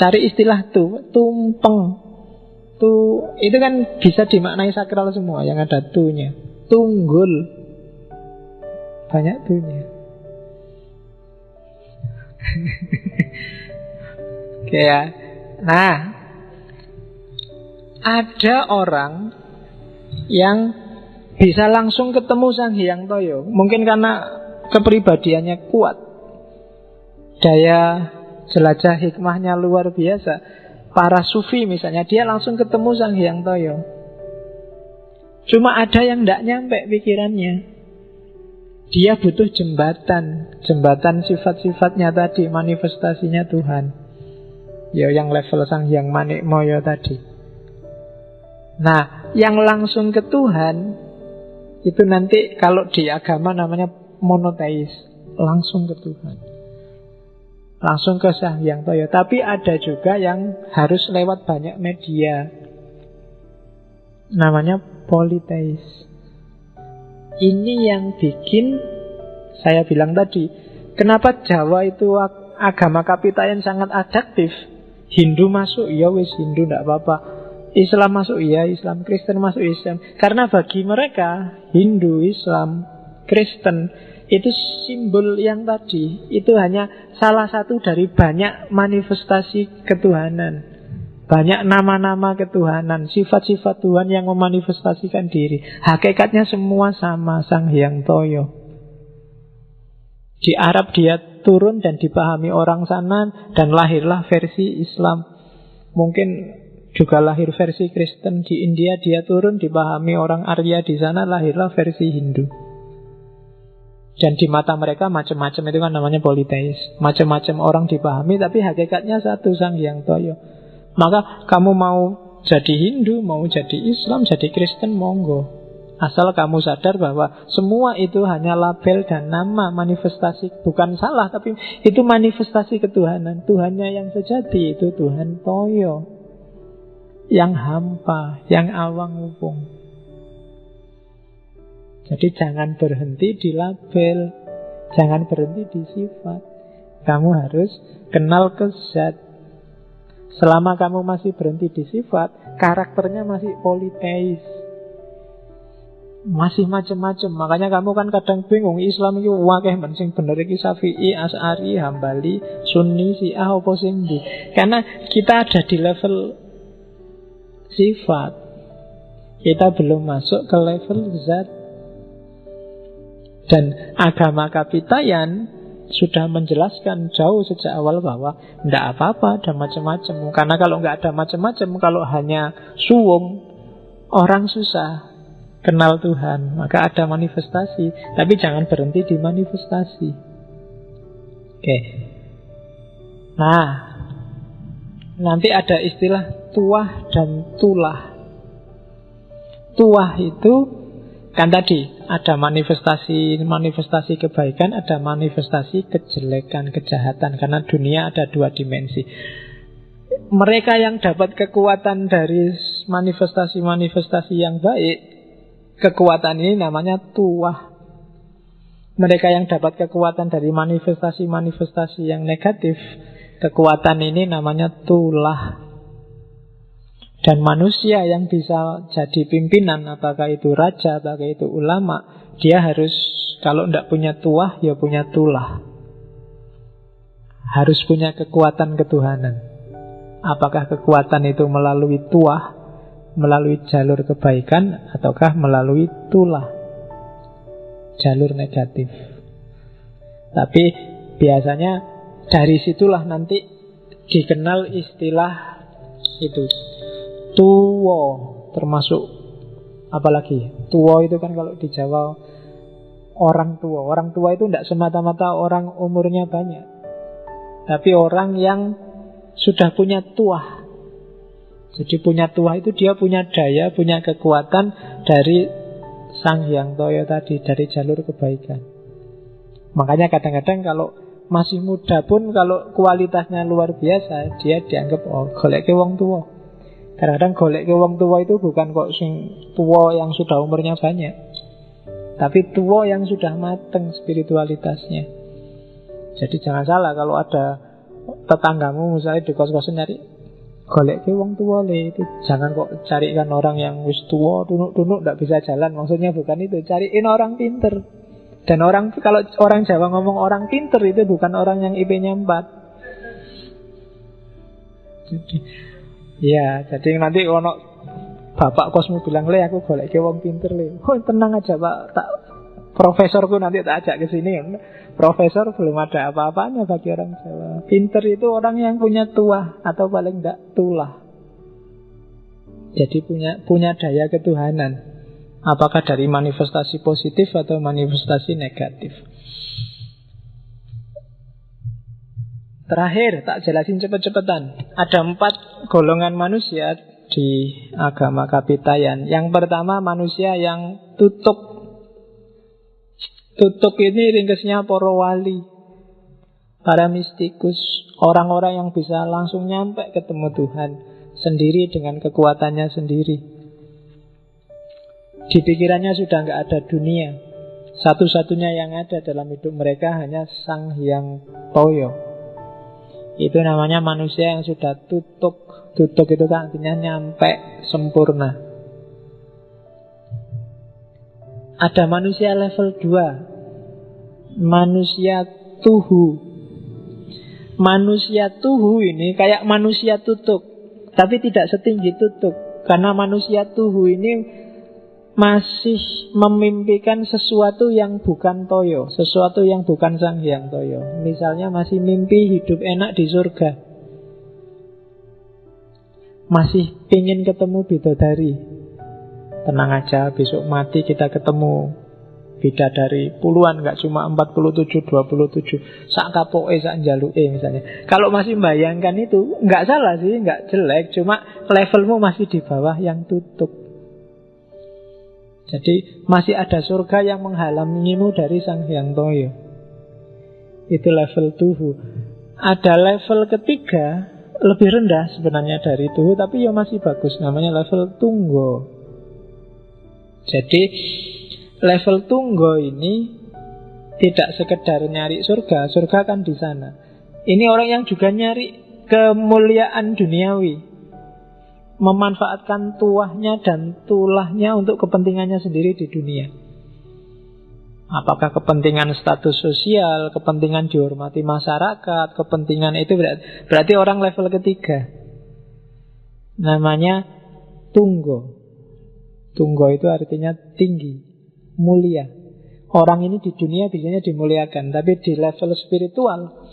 cari istilah tumpeng. Itu kan bisa dimaknai sakral semua yang ada tunya. Tunggul, banyak tunya. Oke ya. Nah, ada orang yang bisa langsung ketemu Sang Hyang Toyo. Mungkin karena kepribadiannya kuat, daya jelajah hikmahnya luar biasa. Para sufi misalnya, dia langsung ketemu Sang Hyang Toyo. Cuma ada yang tidak nyampe pikirannya. Dia butuh jembatan. Jembatan sifat-sifatnya tadi, manifestasinya Tuhan. Ya yang level Sang Hyang Manikmaya tadi. Nah, yang langsung ke Tuhan itu nanti kalau di agama namanya monoteis. Langsung ke Tuhan, langsung ke Sang Hyang Toyo. Tapi ada juga yang harus lewat banyak media, namanya politeis. Ini yang bikin saya bilang tadi, kenapa Jawa itu agama kapitayan sangat adaptif. Hindu masuk, ya wis Hindu tidak apa-apa. Islam masuk, ya Islam. Kristen masuk, Islam. Karena bagi mereka Hindu, Islam, Kristen itu simbol yang tadi. Itu hanya salah satu dari banyak manifestasi ketuhanan. Banyak nama-nama ketuhanan, sifat-sifat Tuhan yang memanifestasikan diri. Hakikatnya semua sama, Sang Hyang Toyo. Di Arab dia turun dan dipahami orang sana, dan lahirlah versi Islam. Mungkin juga lahir versi Kristen. Di India dia turun, dipahami orang Arya di sana, lahirlah versi Hindu. Dan di mata mereka macam-macam, itu kan namanya politeis. Macam-macam orang dipahami, tapi hakikatnya satu, Sang Hyang Toyo. Maka kamu mau jadi Hindu, mau jadi Islam, jadi Kristen, monggo. Asal kamu sadar bahwa semua itu hanya label dan nama manifestasi. Bukan salah, tapi itu manifestasi ketuhanan. Tuhannya yang sejati itu Tuhan Toyo, yang hampa, yang awang upung. Jadi jangan berhenti di label, jangan berhenti di sifat. Kamu harus kenal ke zat. Selama kamu masih berhenti di sifat, karakternya masih politeis, masih macam-macam. Makanya kamu kan kadang bingung, Islam itu wakeh sing bener iki Syafi'i, Asy'ari, Hambali, Sunni, Syiah apa sing ndi? Karena kita ada di level sifat, kita belum masuk ke level zat. Dan agama kapitayan sudah menjelaskan jauh sejak awal bahwa tidak apa-apa ada macam-macam. Karena kalau nggak ada macam-macam, kalau hanya suwung, orang susah kenal Tuhan. Maka ada manifestasi, tapi jangan berhenti di manifestasi. Oke. Nah, nanti ada istilah tuah dan tulah. Tuah itu kan tadi ada manifestasi kebaikan, ada manifestasi kejelekan, kejahatan. Karena dunia ada dua dimensi. Mereka yang dapat kekuatan dari manifestasi-manifestasi yang baik, kekuatan ini namanya tuah. Mereka yang dapat kekuatan dari manifestasi-manifestasi yang negatif, kekuatan ini namanya tulah. Dan manusia yang bisa jadi pimpinan, apakah itu raja, apakah itu ulama, dia harus, kalau tidak punya tuah, ya punya tulah. Harus punya kekuatan ketuhanan. Apakah kekuatan itu melalui tuah, melalui jalur kebaikan, ataukah melalui tulah, jalur negatif. Tapi biasanya dari situlah nanti dikenal istilah itu tuwo, termasuk apalagi tuwo itu kan kalau di Jawa orang tua. Orang tua itu tidak semata-mata orang umurnya banyak, tapi orang yang sudah punya tuah. Jadi punya tuah itu dia punya daya, punya kekuatan dari Sang Hyang Toyo tadi, dari jalur kebaikan. Makanya kadang-kadang kalau masih muda pun kalau kualitasnya luar biasa, dia dianggap golek ke wong tua. Kadang-kadang golek ke wong tua itu bukan kok sing tua yang sudah umurnya banyak, tapi tua yang sudah mateng spiritualitasnya. Jadi jangan salah kalau ada tetanggamu misalnya di kos-kosan nyari golek ke wong tua le, itu jangan kok carikan orang yang wis tua, tunuk-tunuk ndak bisa jalan. Maksudnya bukan itu, cariin orang pinter. Dan orang, kalau orang Jawa ngomong orang pinter itu bukan orang yang IP-nya 4. Jadi ya, jadi nanti ono bapak kosmu bilang, "Le, aku golek ke wong pinter le." Oh, tenang aja, Pak. Tak profesorku nanti tak ajak ke sini. Profesor belum ada apa-apanya bagi orang Jawa. Pinter itu orang yang punya tuah atau paling enggak tulah. Jadi punya daya ketuhanan. Apakah dari manifestasi positif atau manifestasi negatif. Terakhir, tak jelasin cepet-cepetan. Ada 4 golongan manusia di agama Kapitayan. Yang pertama, manusia yang tutuk. Tutuk ini ringkesnya para wali, para mistikus, orang-orang yang bisa langsung nyampe ketemu Tuhan sendiri dengan kekuatannya sendiri. Di pikirannya sudah nggak ada dunia. Satu-satunya yang ada dalam hidup mereka hanya Sang Hyang Toyo. Itu namanya manusia yang sudah tutuk. Tutuk itu kan artinya nyampe sempurna. Ada manusia level 2, manusia tuhu. Manusia tuhu ini kayak manusia tutuk, tapi tidak setinggi tutuk. Karena manusia tuhu ini masih memimpikan sesuatu yang bukan Toyo, sesuatu yang bukan Sang Hyang Toyo. Misalnya masih mimpi hidup enak di surga, masih pingin ketemu bidadari. Tenang aja, besok mati kita ketemu bidadari puluhan, gak cuma 47, 27. Sak kapoke, sak njaluke misalnya. Kalau masih membayangkan itu, gak salah sih, gak jelek. Cuma levelmu masih di bawah yang tutup. Jadi masih ada surga yang menghalangimu dari Sang Hyang Toyo. Itu level tuhu. Ada level ketiga, lebih rendah sebenarnya dari tuhu, tapi ya masih bagus, namanya level tunggo. Jadi level tunggo ini tidak sekedar nyari surga, surga kan di sana. Ini orang yang juga nyari kemuliaan duniawi, memanfaatkan tuahnya dan tulahnya untuk kepentingannya sendiri di dunia. Apakah kepentingan status sosial, kepentingan dihormati masyarakat, kepentingan itu berarti orang level ketiga. Namanya tunggo. Tunggo itu artinya tinggi, mulia. Orang ini di dunia biasanya dimuliakan, tapi di level spiritual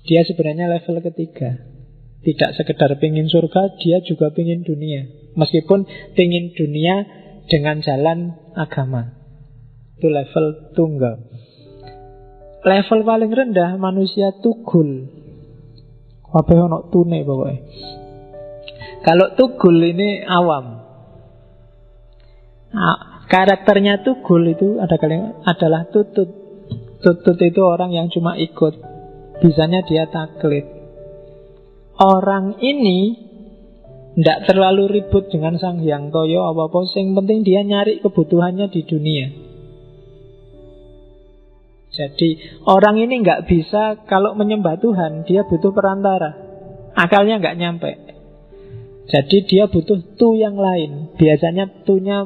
dia sebenarnya level ketiga. Tidak sekedar pengen surga, dia juga pengen dunia. Meskipun pengen dunia dengan jalan agama. Itu level tunggal. Level paling rendah manusia tugul. Apa ono tune pokoknya. Kalau tugul ini awam. Karakternya tugul itu adalah tutut. Tutut itu orang yang cuma ikut. Bisanya dia taklid. Orang ini tidak terlalu ribut dengan Sang Hyang Toyo apa-apa. Yang penting dia nyari kebutuhannya di dunia. Jadi orang ini nggak bisa kalau menyembah Tuhan, dia butuh perantara. Akalnya nggak nyampe. Jadi dia butuh tu yang lain. Biasanya tunya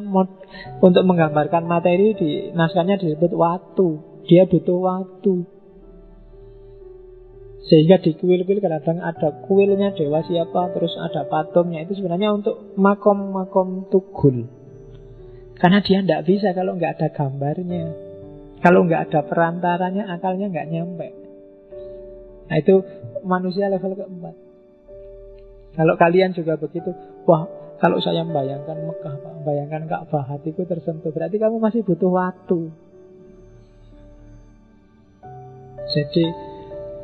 untuk menggambarkan materi di naskahnya disebut waktu. Dia butuh waktu. Sehingga di kuil-kuil kadang ada kuilnya dewa siapa, terus ada patungnya. Itu sebenarnya untuk makom-makom tugul. Karena dia tidak bisa kalau nggak ada gambarnya. Kalau nggak ada perantaranya, akalnya nggak nyampe. Nah itu manusia level keempat. Kalau kalian juga begitu, wah kalau saya membayangkan Mekah, membayangkan Ka'bah, hatiku tersentuh. Berarti kamu masih butuh waktu. Jadi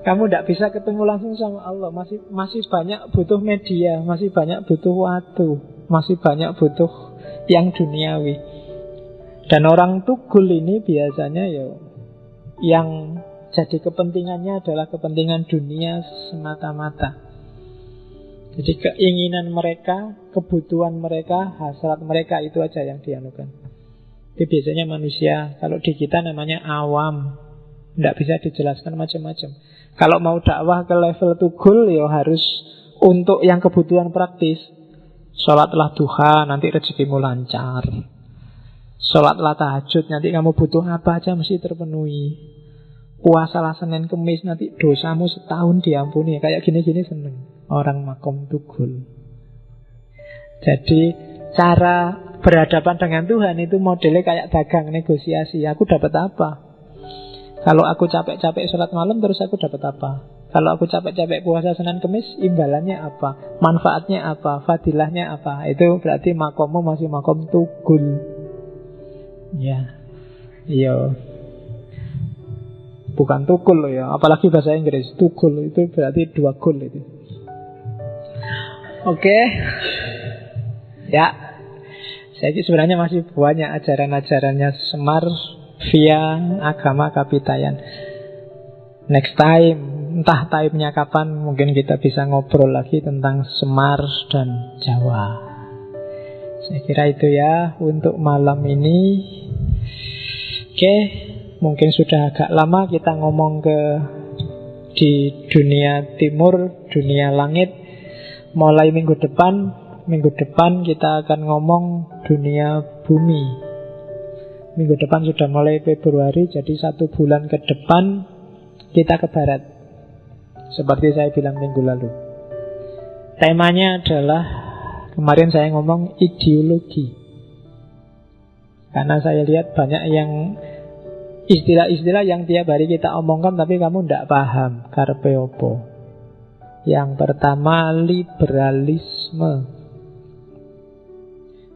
kamu tidak bisa ketemu langsung sama Allah. Masih banyak butuh media, masih banyak butuh waktu, masih banyak butuh yang duniawi. Dan orang tugul ini biasanya yang jadi kepentingannya adalah kepentingan dunia semata-mata. Jadi keinginan mereka, kebutuhan mereka, hasrat mereka itu aja yang dianukan. Itu biasanya manusia, kalau di kita namanya awam. Tidak bisa dijelaskan macam-macam. Kalau mau dakwah ke level tugul harus untuk yang kebutuhan praktis. Sholatlah duha, nanti rezekimu lancar. Sholatlah tahajud, nanti kamu butuh apa aja mesti terpenuhi. Puasalah Senin Kemis, nanti dosamu setahun diampuni. Kayak gini-gini seneng orang makom tugul. Jadi cara berhadapan dengan Tuhan itu modelnya kayak dagang, negosiasi. Aku dapat apa? Kalau aku capek-capek sholat malam, terus aku dapat apa? Kalau aku capek-capek puasa Senin Kemis, imbalannya apa? Manfaatnya apa? Fadilahnya apa? Itu berarti makommu masih makom tugul. Ya, iya. Bukan tukul loh ya, apalagi bahasa Inggris. Tukul itu berarti 2 gol itu. Oke. Ya, saya sebenarnya masih banyak ajaran-ajarannya Semar via agama Kapitayan. Next time, entah time-nya kapan, mungkin kita bisa ngobrol lagi tentang Semar dan Jawa. Saya kira itu ya untuk malam ini. Oke, mungkin sudah agak lama kita ngomong di dunia timur, dunia langit. Mulai minggu depan kita akan ngomong dunia bumi. Minggu depan sudah mulai Februari, jadi 1 bulan ke depan kita ke barat. Seperti saya bilang minggu lalu. Temanya adalah, kemarin saya ngomong ideologi. Karena saya lihat banyak yang istilah-istilah yang tiap hari kita omongkan tapi kamu tidak paham karepe opo. Yang pertama, liberalisme.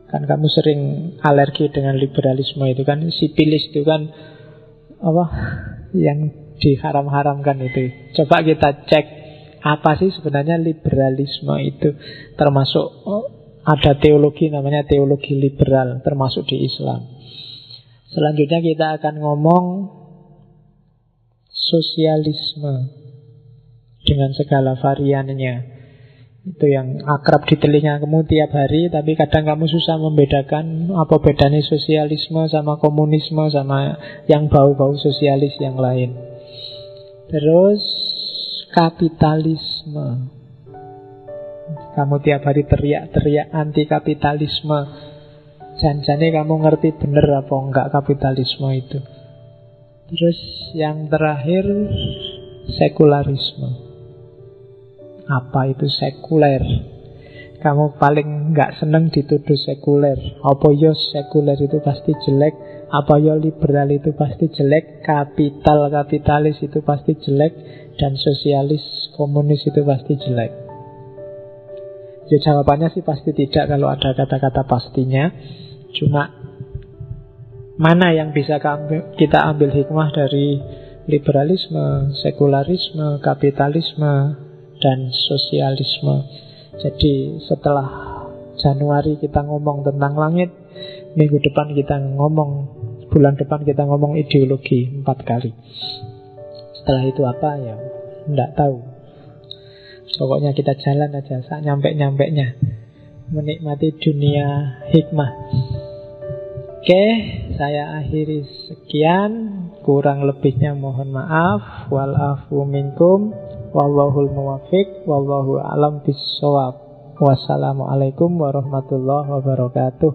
Kan kamu sering alergi dengan liberalisme itu kan, sipilis itu kan apa yang diharam-haramkan itu. Coba kita cek apa sih sebenarnya liberalisme itu. Termasuk ada teologi namanya teologi liberal, termasuk di Islam. Selanjutnya kita akan ngomong sosialisme dengan segala variannya. Itu yang akrab di telinga kamu tiap hari, tapi kadang kamu susah membedakan apa bedanya sosialisme sama komunisme sama yang bau-bau sosialis yang lain. Terus kapitalisme. Kamu tiap hari teriak-teriak anti kapitalisme. Jangan-jangan kamu ngerti bener apa enggak kapitalisme itu. Terus yang terakhir, sekularisme. Apa itu sekuler? Kamu paling nggak seneng dituduh sekuler. Apa yo sekuler itu pasti jelek? Apa yo liberal itu pasti jelek? Kapitalis itu pasti jelek? Dan sosialis, komunis itu pasti jelek? Ya jawabannya sih pasti tidak kalau ada kata-kata pastinya. Cuma mana yang bisa kita ambil hikmah dari liberalisme, sekularisme, kapitalisme, dan sosialisme. Jadi setelah Januari kita ngomong tentang langit, minggu depan kita ngomong, bulan depan kita ngomong ideologi 4 kali. Setelah itu apa ya enggak tahu. Pokoknya kita jalan aja sak nyampe-nyampenya, menikmati dunia hikmah. Oke, saya akhiri sekian. Kurang lebihnya mohon maaf. Wal afu minkum. Wallahul muwaffiq. Wallahu a'lam bissawab. Wassalamualaikum warahmatullahi wabarakatuh.